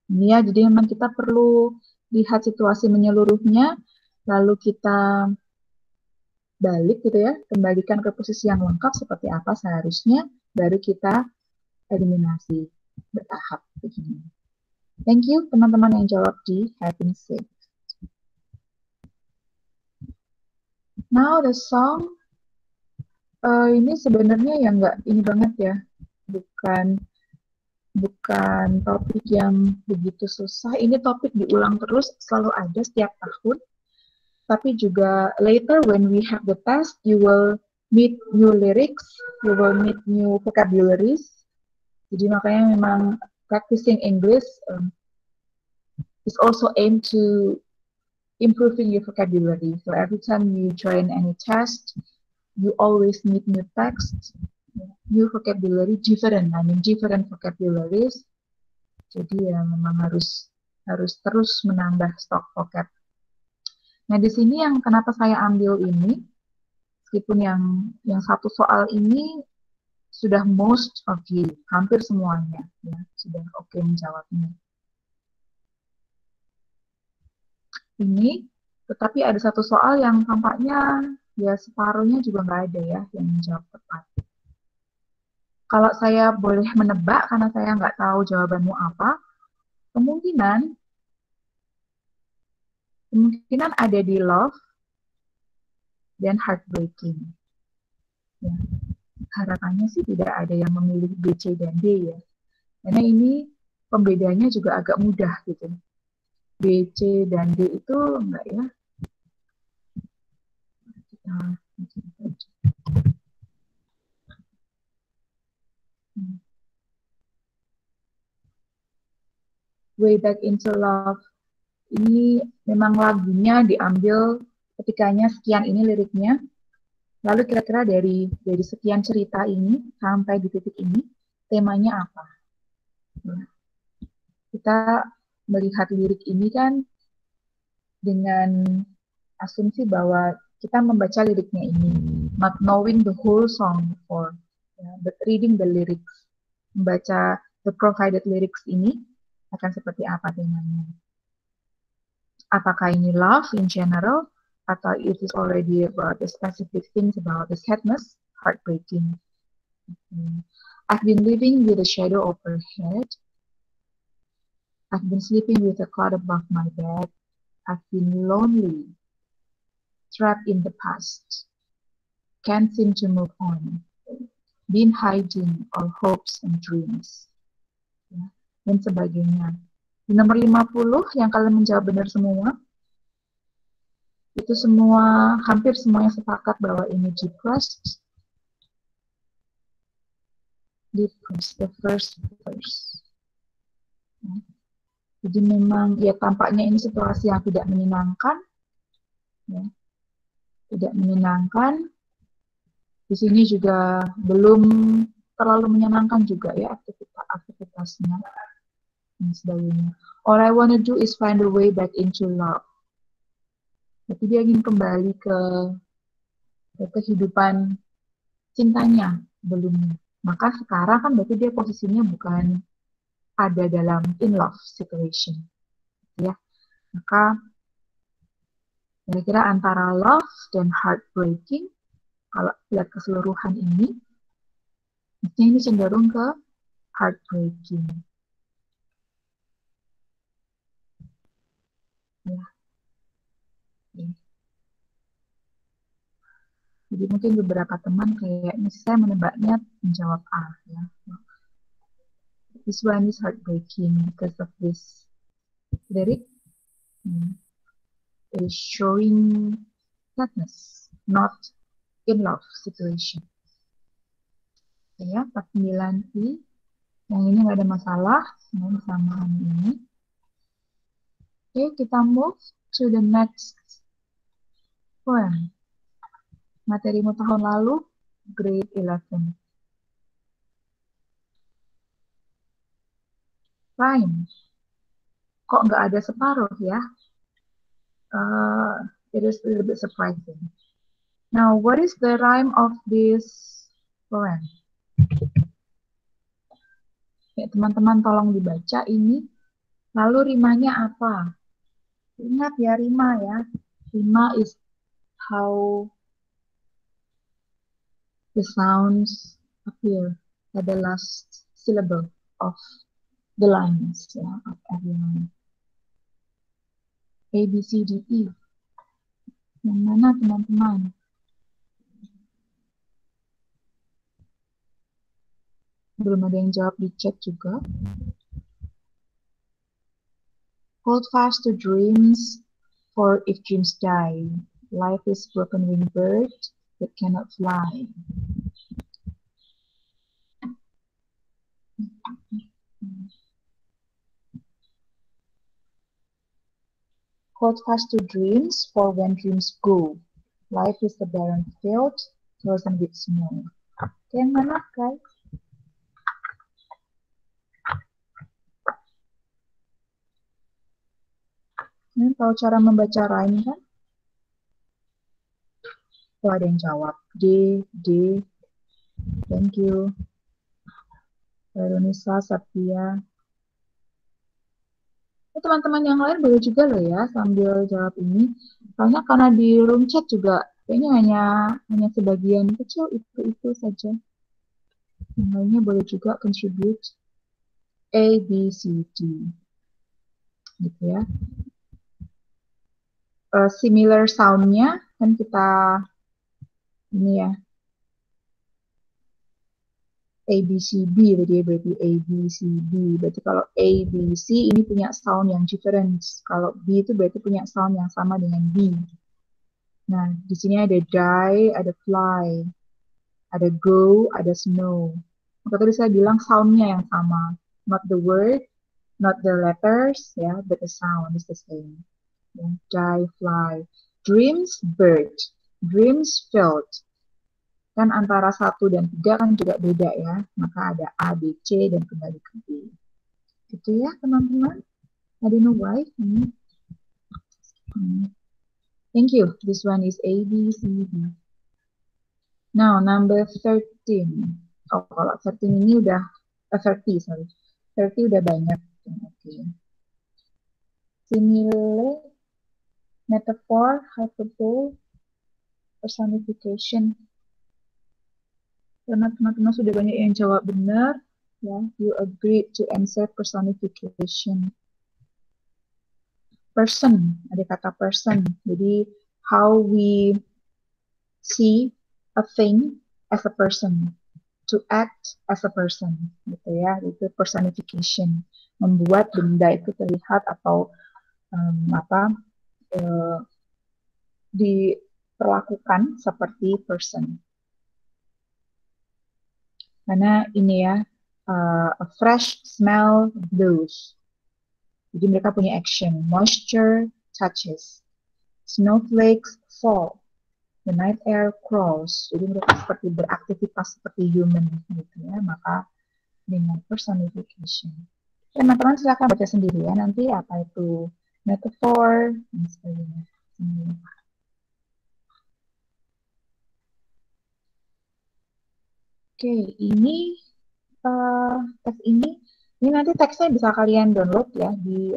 [SPEAKER 1] Ini ya, jadi memang kita perlu lihat situasi menyeluruhnya, lalu kita balik gitu ya, kembalikan ke posisi yang lengkap seperti apa seharusnya, baru kita eliminasi bertahap begini. Thank you teman-teman yang jawab di having saved. Now the song, ini sebenarnya ya nggak ini banget ya, bukan topik yang begitu susah. Ini topik diulang terus, selalu ada setiap tahun. Tapi juga later when we have the test, you will meet new lyrics, you will meet new vocabularies. Jadi makanya memang practicing English is also aimed to improving your vocabulary. So every time you join any test, you always meet new text, new vocabulary, different vocabularies. Jadi ya memang harus terus menambah stok vocab. Nah di sini yang kenapa saya ambil ini, meskipun yang satu soal ini sudah most of you, hampir semuanya ya sudah oke menjawabnya. Ini, tetapi ada satu soal yang tampaknya ya separuhnya juga nggak ada ya yang menjawab tepat. Kalau saya boleh menebak karena saya nggak tahu jawabanmu apa, kemungkinan ada di love dan heartbreaking. Ya. Harapannya sih tidak ada yang memilih B, C, dan D ya. Karena ini pembedanya juga agak mudah gitu. B, C, dan D itu enggak ya. Way Back into Love ini memang lagunya diambil ketikanya sekian ini liriknya. Lalu kira-kira dari sekian cerita ini sampai di titik ini temanya apa? Nah, kita melihat lirik ini kan dengan asumsi bahwa kita membaca liriknya ini, not knowing the whole song before, but reading the lyrics, membaca the provided lyrics ini akan seperti apa temanya. Apakah ini love in general, atau it is already about the specific things about the sadness, heartbreaking. I've been living with a shadow overhead. I've been sleeping with a cloud above my bed. I've been lonely, trapped in the past. Can't seem to move on. Been hiding all hopes and dreams. Dan sebagainya. Di nomor 50 yang kalian menjawab benar semua, itu semua, hampir semuanya sepakat bahwa ini depressed, the first verse. Jadi memang ya tampaknya ini situasi yang tidak menyenangkan, ya. Tidak menyenangkan. Di sini juga belum terlalu menyenangkan juga ya aktivitasnya dan sebagainya. All I wanna do is find a way back into love. Jadi dia ingin kembali ke kehidupan cintanya sebelumnya. Maka sekarang kan berarti dia posisinya bukan ada dalam in love situation, ya. Maka kira-kira antara love dan heartbreaking, kalau lihat keseluruhan ini cenderung ke heartbreaking. Ya. Jadi mungkin beberapa teman kayaknya saya menebaknya menjawab A, ya. This one is heartbreaking because of this lyric. It is showing sadness, not in love situation. Ya, 49 yang ini nggak ada masalah sama ini. Oke, kita move to the next poem. Materimu tahun lalu, grade 11. Rhyme. Kok nggak ada separuh ya? It is a little bit surprising. Now, what is the rhyme of this poem? Ya, teman-teman tolong dibaca ini. Lalu rimanya apa? Ingat ya rima ya. Rima is how the sounds appear at the last syllable of the lines, ya, of every line. A, B, C, D, E. Yang mana teman-teman? Belum ada yang jawab di chat juga. Hold fast to dreams, for if dreams die, life is broken-winged bird that cannot fly. Hold fast to dreams, for when dreams go, life is a barren field, frozen with snow. Yang mana, guys? Tahu cara membaca rhyme kan? Tuh ada yang jawab. D. Thank you. Veronica, Satya. Teman-teman yang lain boleh juga loh ya sambil jawab ini. Soalnya karena di room chat juga kayaknya hanya sebagian kecil itu saja. Yang lainnya boleh juga contribute A, B, C, D. Gitu ya. Similar sound-nya kan kita ini ya. A, B, C, B, berarti A, B, C, B. Berarti kalau A, B, C ini punya sound yang different. Kalau B itu berarti punya sound yang sama dengan B. Nah, di sini ada die, ada fly, ada go, ada snow. Maka tadi saya bilang sound-nya yang sama. Not the word, not the letters, ya, but the sound is the same. Ya, die, fly. Dreams, bird. Dreams, filled. Kan antara 1 dan 3 kan juga beda ya. Maka ada A, B, C, dan kembali ke B. Gitu ya, teman-teman. I don't know why. Thank you. This one is A, B, C, D. Now, number 13. Oh, kalau 13 ini udah, 30, sorry. 30 udah banyak. Oke. Simile, metaphor, hyperbole, personification. Karena teman-teman sudah banyak yang jawab benar, ya, you agreed to answer personification. Person, ada kata person. Jadi, how we see a thing as a person, to act as a person, gitu ya, itu personification, membuat benda itu terlihat atau diperlakukan seperti person. Karena ini ya, a fresh smell blows. Jadi mereka punya action. Moisture touches. Snowflakes fall. The night air crawls. Jadi mereka seperti beraktivitas seperti human gitu ya. Maka dengan personification. Teman-teman silakan baca sendiri ya. Nanti apa itu metaphor dan sebagainya. Oke, ini teks ini nanti teksnya bisa kalian download ya di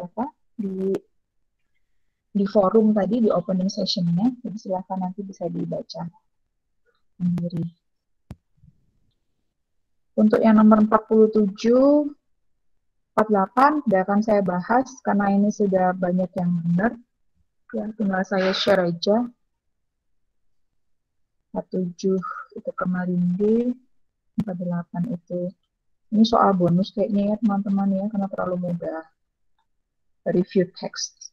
[SPEAKER 1] di forum tadi, di opening sessionnya. Jadi silakan nanti bisa dibaca sendiri. Untuk yang nomor 47, 48 sudah akan saya bahas karena ini sudah banyak yang benar. Ya, tinggal saya share aja. 47 itu kemarin D, 48 itu. Ini soal bonus kayaknya ya teman-teman ya, karena terlalu mudah. Review text.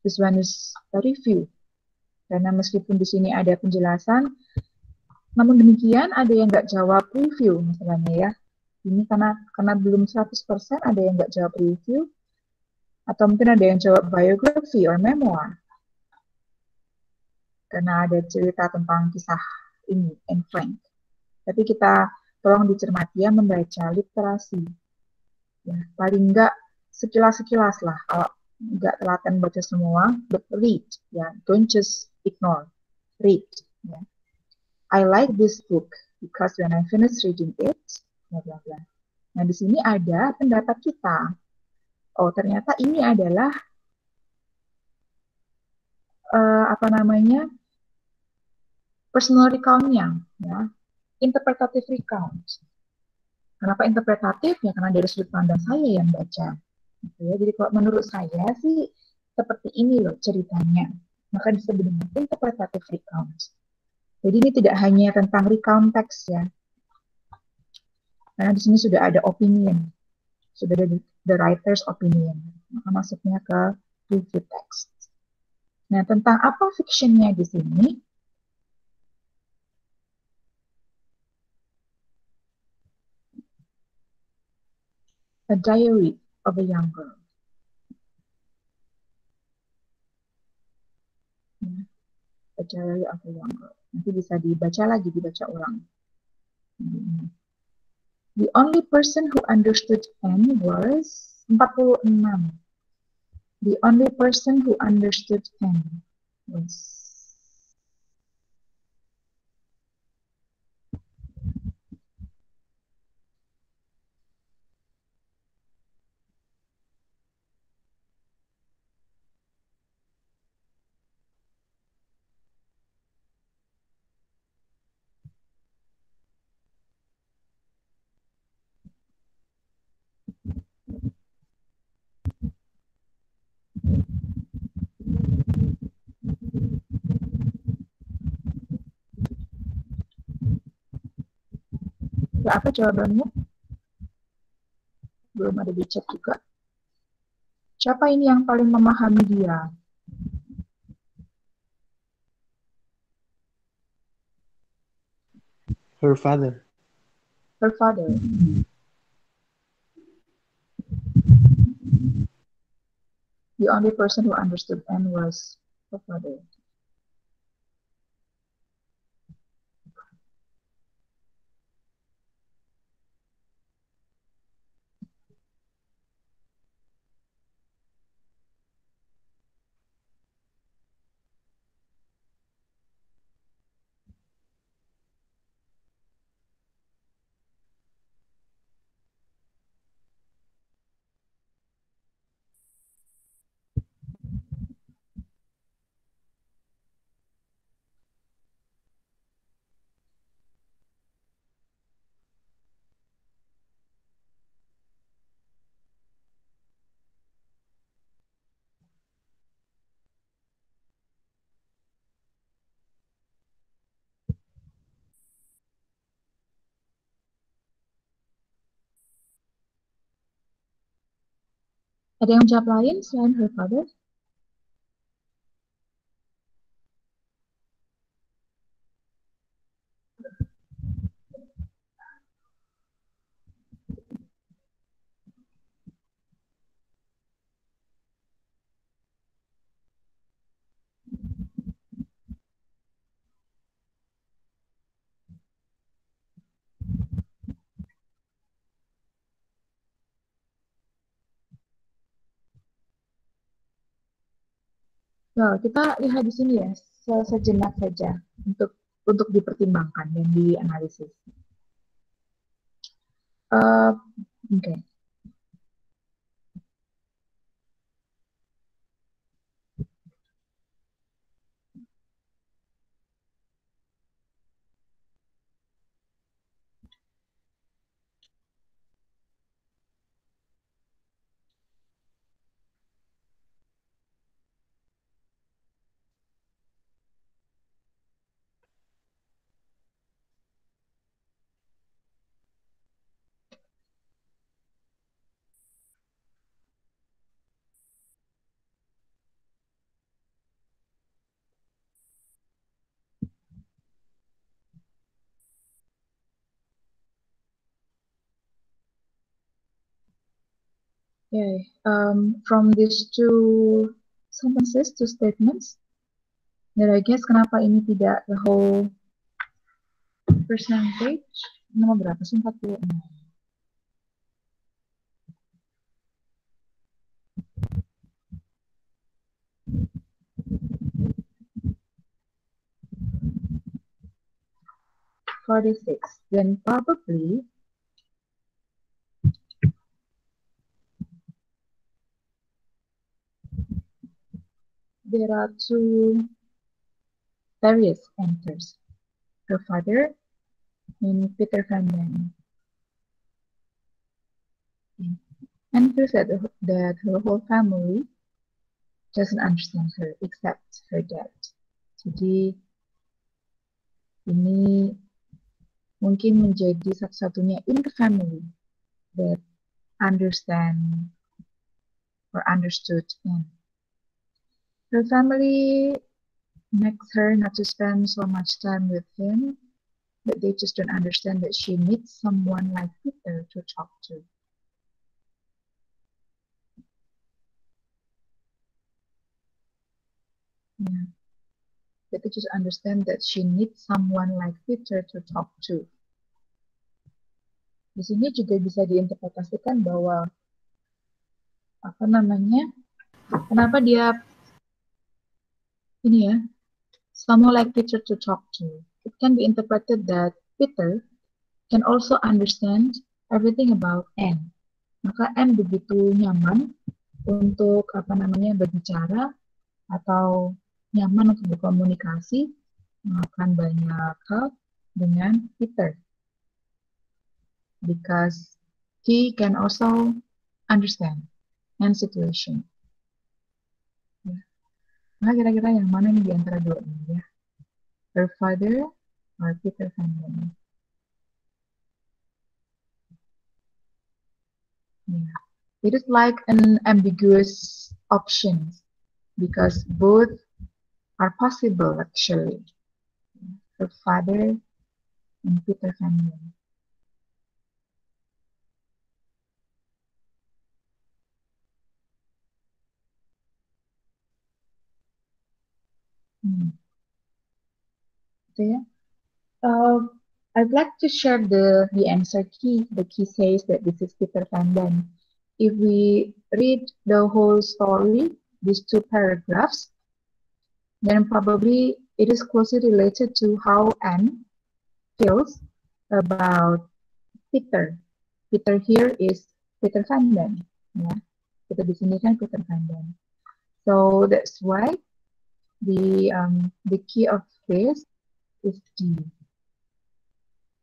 [SPEAKER 1] This one is a review. Karena meskipun di sini ada penjelasan, namun demikian ada yang nggak jawab review misalnya ya. Ini karena belum 100% ada yang nggak jawab review, atau mungkin ada yang jawab biography or memoir. Karena ada cerita tentang kisah ini, Anne Frank. Tapi kita tolong dicermati ya, membaca literasi. Ya, paling nggak sekilas-sekilas lah, kalau nggak telaten baca semua, but read, ya, don't just ignore, read. Ya. I like this book because when I finish reading it, bla bla bla. Nah di sini ada pendapat kita. Oh ternyata ini adalah personal recount-nya, ya, interpretative recount. Kenapa interpretatif? Ya karena dari sudut pandang saya yang baca. Gitu ya. Jadi kalau menurut saya sih seperti ini loh ceritanya. Maka disebut dengan interpretative recount. Jadi ini tidak hanya tentang recount teks ya. Karena di sini sudah ada opinion. Sudah ada the writer's opinion. Maka masuknya ke review text. Nah, tentang apa fiction-nya di sini? A Diary of a Young Girl. A Diary of a Young Girl. Nanti bisa dibaca lagi, dibaca ulang. The only person who understood Anne was 46. The only person who understood Anne was ya, apa jawabannya? Belum ada di chat juga. Siapa ini yang paling memahami dia?
[SPEAKER 2] Her father.
[SPEAKER 1] Her father. The only person who understood Anne was her father. Ada yang jawab lain selain her father? Well, kita lihat di sini ya, sejenak saja untuk dipertimbangkan dan dianalisis. Okay. Okay. From these two sentences, two statements, that I guess kenapa ini tidak the whole percentage? Nomor berapa sih? 46. Then probably there are two various answers. Her father and Peter Van Dam. And Peter said that her whole family doesn't understand her except her dad. Jadi ini mungkin menjadi satu-satunya in the family that understand or understood him. Her family makes her not to spend so much time with him, but they just don't understand that she needs someone like Peter to talk to. Yeah. But they just understand that she needs someone like Peter to talk to. Di sini juga bisa diinterpretasikan bahwa kenapa dia ini ya, someone like Peter to talk to. It can be interpreted that Peter can also understand everything about Anne. Maka Anne begitu nyaman untuk berbicara atau nyaman untuk berkomunikasi, melakukan banyak hal dengan Peter. Because he can also understand Anne's situation. Ya. Nah, kira-kira yang mana nih di antara dua ini ya? Her father or Peter Van Dam? Yeah. It is like an ambiguous option because both are possible actually. Her father and Peter Van Dam. gitu ya. I'd like to share the answer key. The key says that this is Peter Pan then. If we read the whole story, these two paragraphs, then probably it is closely related to how Anne feels about Peter. Peter here is Peter Van Dan. Ya. Peter di sini kan Peter Van Dan. So that's why the key of this is D.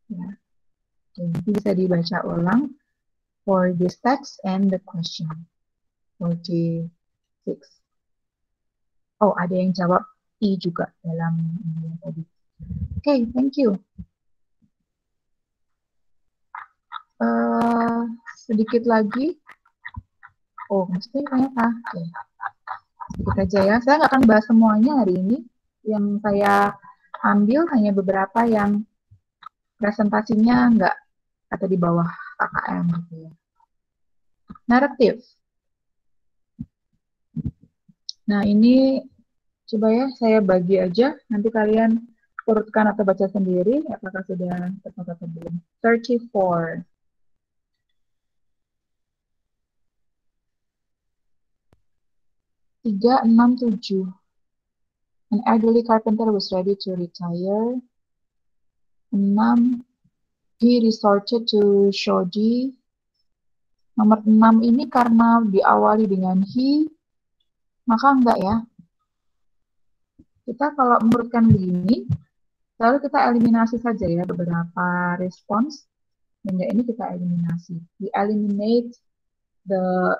[SPEAKER 1] Ya. Jadi bisa dibaca ulang for this text and the question. 46. Oh, ada yang jawab E juga dalam ini tadi. Okay, thank you. Sedikit lagi. Oh, maksudnya ternyata. Okay. Sedikit aja ya. Saya nggak akan bahas semuanya hari ini. Yang saya ambil hanya beberapa yang presentasinya nggak ada di bawah KKM. Gitu ya. Naratif. Nah, ini coba ya saya bagi aja. Nanti kalian urutkan atau baca sendiri. Apakah sudah tercatat atau belum? 34. Tiga, enam, tujuh. An elderly carpenter was ready to retire. 6. He resorted to Shoji. Nomor 6 ini karena diawali dengan he, maka enggak ya. Kita kalau menurutkan begini, lalu kita eliminasi saja ya beberapa respons. Dan ini kita eliminasi. We eliminate the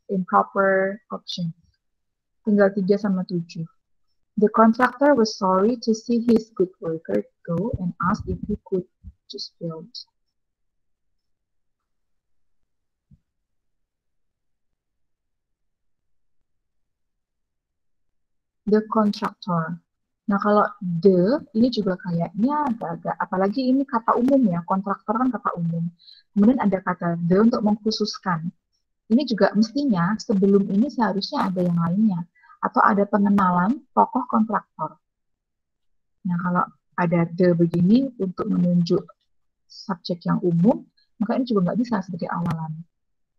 [SPEAKER 1] improper option. Tinggal 3 sama 7. The contractor was sorry to see his good worker go and asked if he could just build. The contractor. Nah, kalau the, ini juga kayaknya agak-agak, apalagi ini kata umum ya, kontraktor kan kata umum. Kemudian ada kata the untuk mengkhususkan. Ini juga mestinya sebelum ini seharusnya ada yang lainnya. Atau ada pengenalan tokoh kontraktor. Nah, kalau ada the begini untuk menunjuk subjek yang umum, maka ini juga nggak bisa sebagai awalan.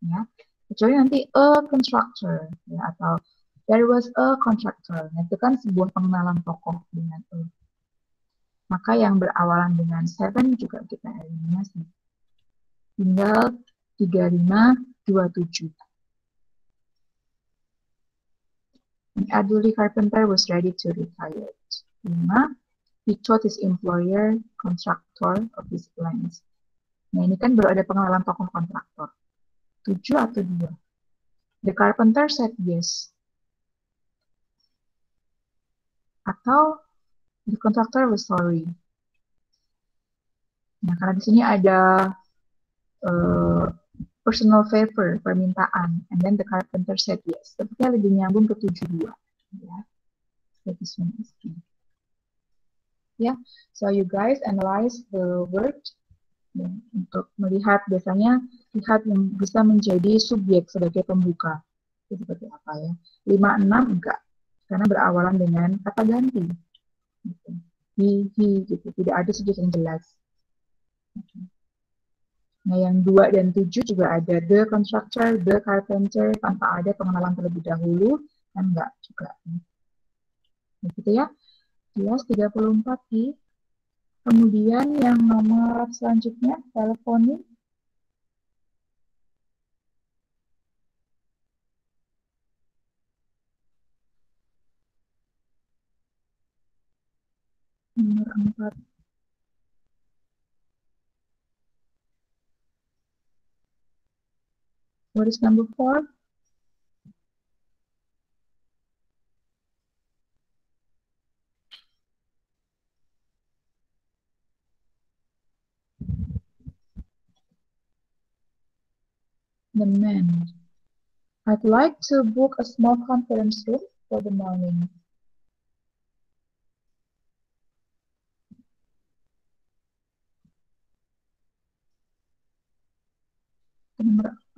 [SPEAKER 1] Ya. Kecuali nanti a constructor, ya, atau there was a contractor. Nah, itu kan sebuah pengenalan tokoh dengan a. Maka yang berawalan dengan 7 juga kita eliminasi. Tinggal 3527. An elderly carpenter was ready to retire. 5. He told his employer, contractor of his plans. Nah, ini kan baru ada pengenalan tokoh kontraktor. 7 atau 2? The carpenter said yes. Atau the contractor was sorry. Nah, karena di sini ada personal favor, permintaan, and then the carpenter said yes. Sepertinya lebih nyambung ke 72. Ya. So this one is key. Ya, so you guys analyze the word ya, untuk melihat biasanya lihat yang bisa menjadi subjek sebagai pembuka. Itu seperti apa ya? 5, 6 enggak. Karena berawalan dengan kata ganti. Gitu. He, gitu. Tidak ada subjek yang jelas. Nah, yang 2 dan 7 juga ada the constructor, the carpenter, tanpa ada pengenalan terlebih dahulu, kan enggak juga. Begitu ya. Jelas 34 I. Kemudian yang nomor selanjutnya, teleponin. Nomor 4. What is number 4? The man. I'd like to book a small conference room for the morning.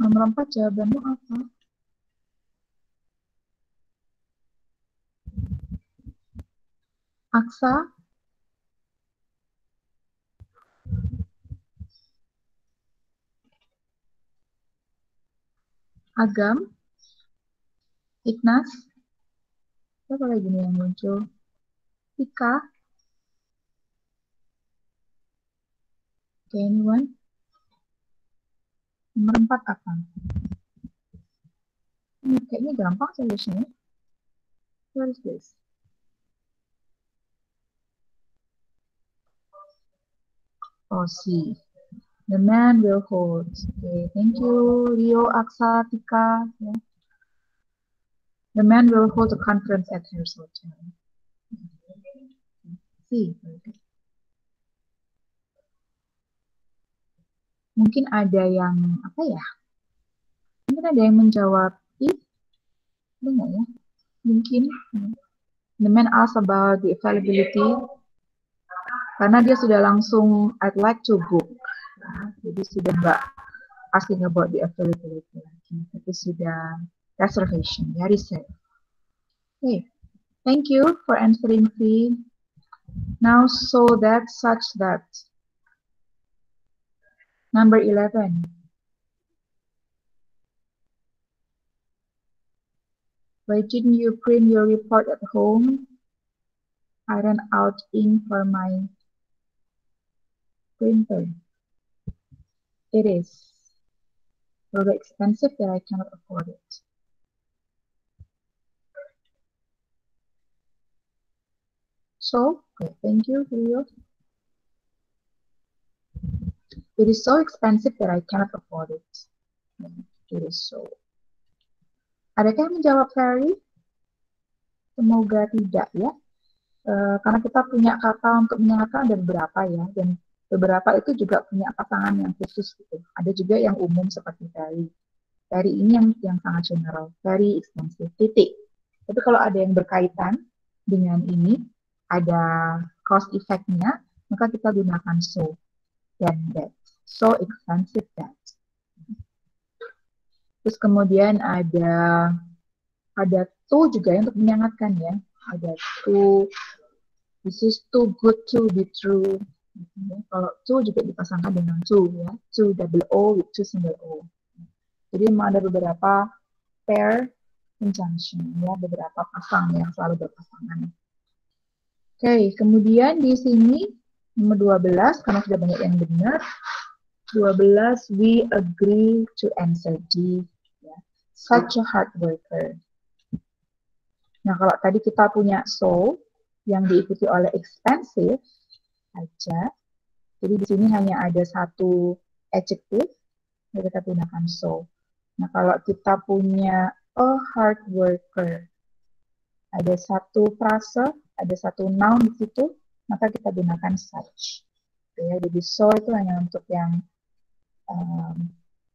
[SPEAKER 1] Nomor 4 jawabanmu apa? Aksa, Agam, Ignas, siapa lagi nih yang muncul? Ika, okay, anyone? Nomor 4 apa? Ini kayaknya gampang solusinya. What is this? Oh, C. The man will hold. Okay, thank you, Rio, Aksa, Tika. Yeah. The man will hold a conference at Harris Hotel. C. Mungkin ada yang apa ya? Mungkin ada yang menjawab I. Enggak ya? Mungkin. The man asked about the availability. Karena dia sudah langsung I'd like to book. Nah, jadi sudah nggak asking about the availability lagi. Tapi sudah reservation, ya reserve. Okay, thank you for answering C. Now, so that, such that. Number 11. Why didn't you print your report at home? I ran out ink for my printer. It is very expensive that I cannot afford it. So, okay, thank you, Rio. It is so expensive that I cannot afford it. It is so. Adakah yang menjawab Ferry? Semoga tidak ya. Karena kita punya kata untuk menyatakan ada beberapa ya, dan beberapa itu juga punya pasangan yang khusus gitu. Ada juga yang umum seperti very. Very ini yang sangat general, very expensive, titik. Tapi kalau ada yang berkaitan dengan ini, ada cost effect-nya, maka kita gunakan so dan that. So expensive that. Terus kemudian ada to juga ya, untuk menyangatkan ya. Ada to, this is too good to be true. Kalau to juga dipasangkan dengan to ya, to double O with to single O. Jadi memang ada beberapa pair conjunction ya, beberapa pasang yang selalu berpasangan. Oke, kemudian di sini nomor 12 karena sudah banyak yang benar. 12 we agree to answer D. Ya. Such a hard worker. Nah, kalau tadi kita punya so yang diikuti oleh expensive aja. Jadi di sini hanya ada satu adjective, jadi kita gunakan so. Nah, kalau kita punya a hard worker, ada satu frase, ada satu noun di situ, maka kita gunakan such. Ya, jadi so itu hanya untuk yang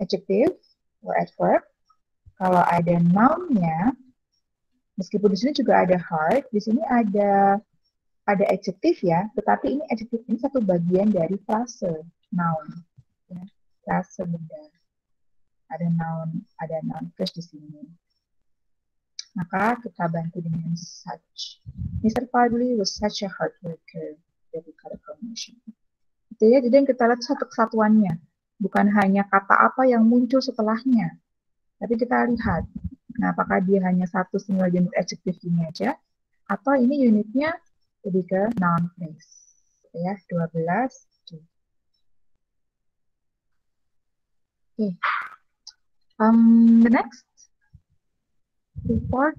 [SPEAKER 1] adjective or adverb. Kalau ada noun-nya, meskipun di sini juga ada hard, di sini ada adjective ya, tetapi ini adjective ini satu bagian dari frase noun. Ya, frase benda. Ada noun plus di sini. Maka kita bantu dengan such. Mr. Fadli was such a hard worker. Jadi kata promotion. Itu ya, jadi yang kita lihat satu kesatuannya. Bukan hanya kata apa yang muncul setelahnya. Tapi kita lihat, nah apakah dia hanya satu single unit adjective ini aja, atau ini unitnya lebih ke noun phrase. Ya, 12. Okay. The next report.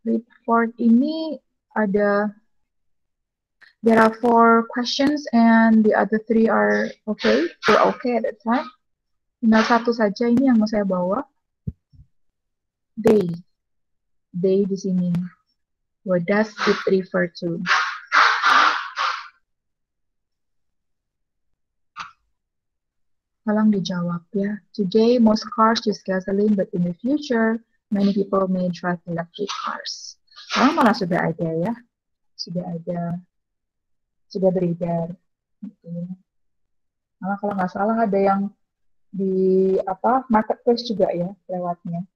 [SPEAKER 1] Report ini ada, there are 4 questions and the other 3 are okay. We're okay at that time. Tinggal satu saja ini yang mau saya bawa. They di sini. What does it refer to? Tolong dijawab ya. Today most cars use gasoline, but in the future many people may drive electric cars. Sekarang malah sudah ada ya. Sudah beredar. Gitu. Malah kalau nggak salah ada yang di marketplace juga ya lewatnya.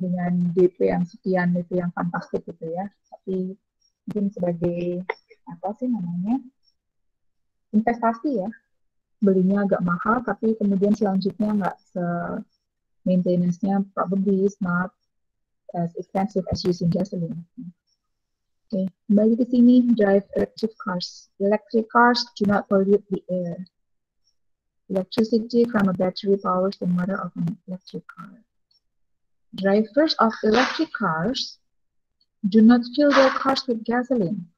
[SPEAKER 1] dengan DP yang sekian itu yang fantastik gitu ya. Tapi mungkin sebagai apa sih namanya investasi ya, belinya agak mahal tapi kemudian selanjutnya nggak maintenance-nya probably is not as expensive as using gasoline. Oke, kembali ke sini, drive electric cars. Electric cars do not pollute the air. Electricity from a battery powers the motor of an electric car. Drivers of electric cars do not fill their cars with gasoline.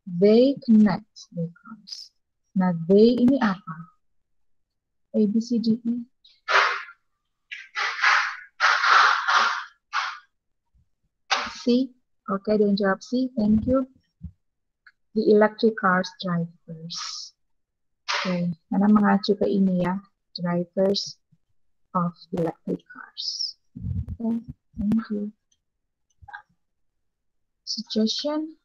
[SPEAKER 1] They connect their cars. Nah, they ini apa? A, B, C, D, E. C. Oke, ada yang jawab C. Thank you. The electric cars drivers. Oke, karena mengacu ke ini ya. Drivers of electric cars. Okay, thank you. Suggestion?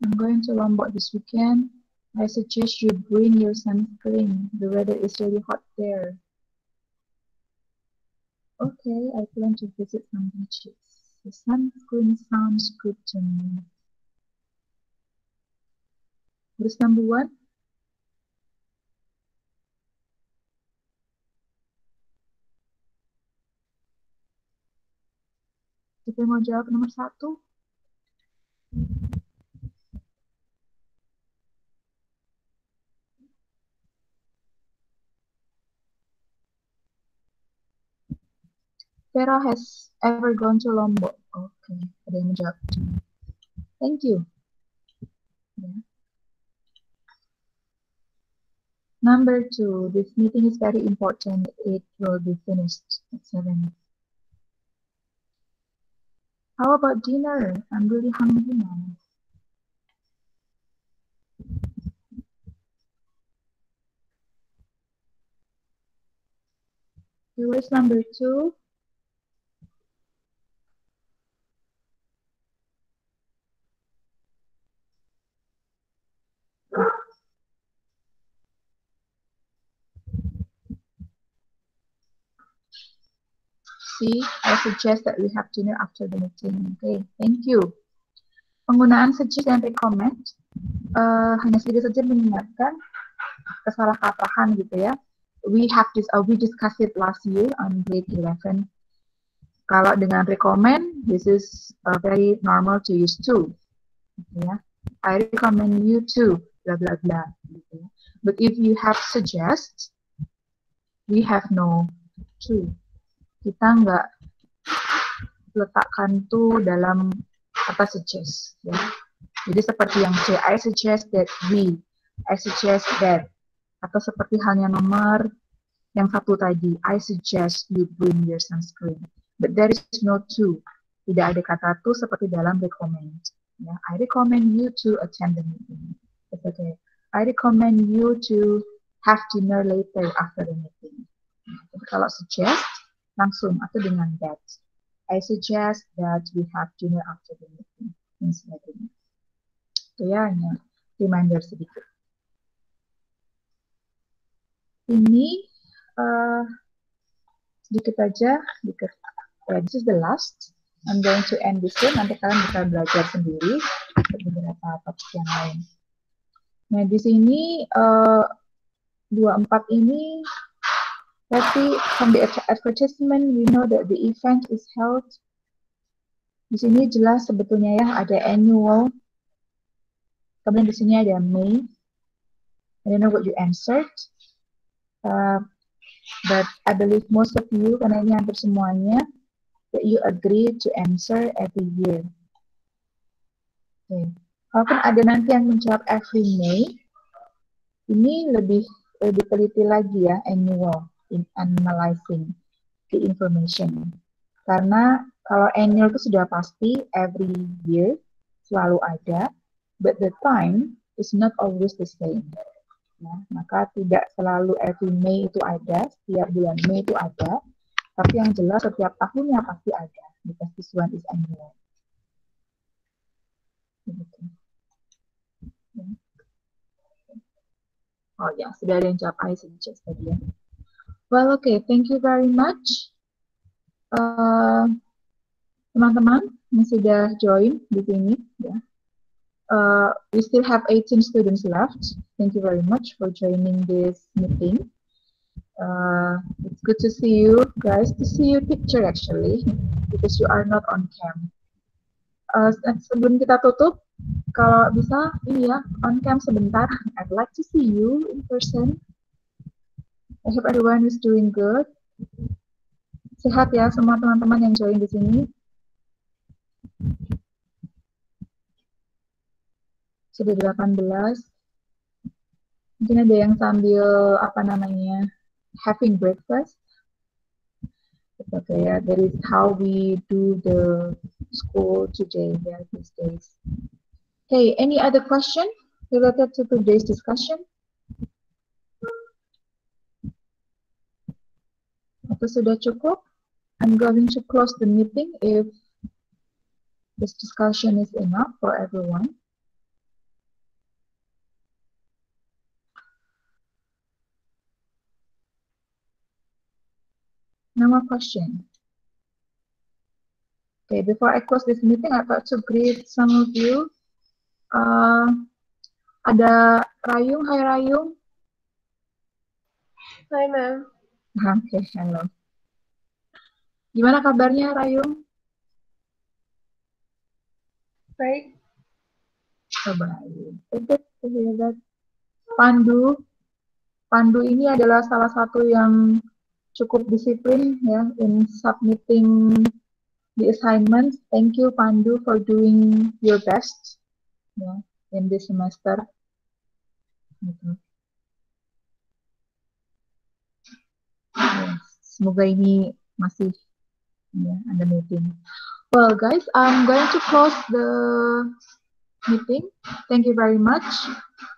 [SPEAKER 1] I'm going to Lombok this weekend. I suggest you bring your sunscreen. The weather is really hot there. Okay, I plan to visit some beaches. The sunscreen sounds good to me. What is number 1? Siapa yang mau jawab nomor 1? Vera has ever gone to Lombok. Okay, ada yang menjawab. Thank you. Yeah. Number 2, this meeting is very important. It will be finished at 7. How about dinner? I'm really hungry now. Where's number 2? See, I suggest that we have dinner after the meeting. Okay, thank you. Penggunaan suggest dan recommend hanya sedikit saja mengingatkan kesalahkaprahan gitu ya. We discussed it last year on grade 11. Kalau dengan recommend, this is very normal to use to. Gitu ya. I recommend you to, blah blah blah. Gitu ya. But if you have suggest, we have no to. Kita nggak letakkan tuh dalam kata suggest ya. Jadi seperti yang C, I suggest that we, I suggest that, atau seperti halnya nomor yang 1 tadi, I suggest you bring your sunscreen. But there is no to. Tidak ada kata to seperti dalam recommend. Ya, I recommend you to attend the meeting. It's okay. I recommend you to have dinner later after the meeting. Jadi kalau suggest langsung atau dengan that. I suggest that we have dinner after the meeting. Dan sebagainya. Itu ya hanya reminder sedikit. Ini sedikit aja. This is the last. I'm going to end this soon. Nanti kalian bisa belajar sendiri beberapa topik yang lain. Nah di sini 24 ini. Tapi from the advertisement, we know that the event is held. Di sini jelas sebetulnya ya ada annual. Kemudian di sini ada May. I don't know what you answered. But I believe most of you, karena ini hampir semuanya, that you agree to answer every year. Okay. Kalaupun ada nanti yang menjawab every May, ini lebih teliti lagi ya, annual. In analyzing the information. Karena kalau annual itu sudah pasti every year selalu ada, but the time is not always the same. Ya, maka tidak selalu every May itu ada, setiap bulan May itu ada, tapi yang jelas setiap tahunnya pasti ada, because this one is annual. Begitu. Ya. Oh ya, sudah ada yang jawab I suggest tadi ya. Well, okay, thank you very much. Teman-teman yang sudah join di sini, ya. We still have 18 students left. Thank you very much for joining this meeting. It's good to see you guys, to see your picture actually, because you are not on cam. Sebelum kita tutup, kalau bisa ini ya, on cam sebentar. I'd like to see you in person. I hope everyone is doing good. Sehat ya semua teman-teman yang join di sini. Sudah 18. Mungkin ada yang sambil having breakfast. It's okay, yeah. That is how we do the school today, yeah, these days. Okay, any other question related to today's discussion? Atau sudah cukup? I'm going to close the meeting if this discussion is enough for everyone. No more question. Okay, before I close this meeting, I'd like to greet some of you. Ada Rayung, hai Rayung.
[SPEAKER 5] Hai, Ma'am.
[SPEAKER 1] Oke, halo. Gimana kabarnya Rayung?
[SPEAKER 5] Baik.
[SPEAKER 1] Oh, baik. Good to hear that. Pandu ini adalah salah satu yang cukup disiplin ya in submitting the assignments. Thank you Pandu for doing your best ya in this semester. Gitu. Yes. Semoga ini masih ya, ada meeting. Well guys, I'm going to close the meeting. Thank you very much.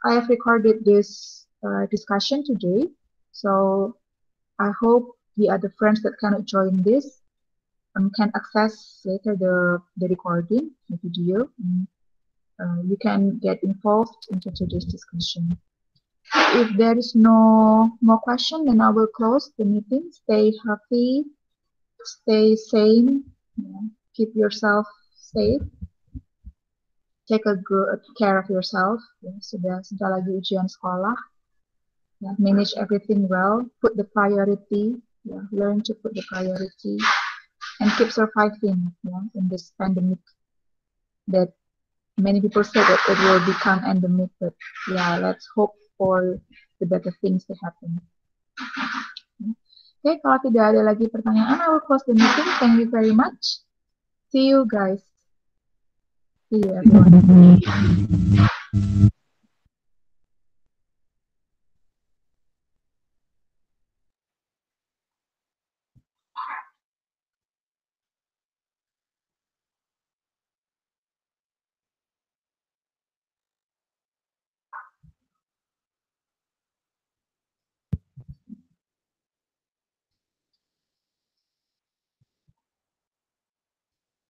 [SPEAKER 1] I have recorded this discussion today, so I hope the other friends that cannot join this can access later the recording, the video. And, you can get involved into today's discussion. If there is no more question, then I will close the meeting. Stay happy, stay sane, keep yourself safe, take a good care of yourself. Sudah lagi ujian sekolah. Manage everything well, put the priority, learn to put the priority, and keep surviving in this pandemic that many people say that it will become endemic, but let's hope for the better things to happen. Okay, kalau tidak ada lagi pertanyaan, I will close the meeting. Thank you very much. See you guys. See you everyone.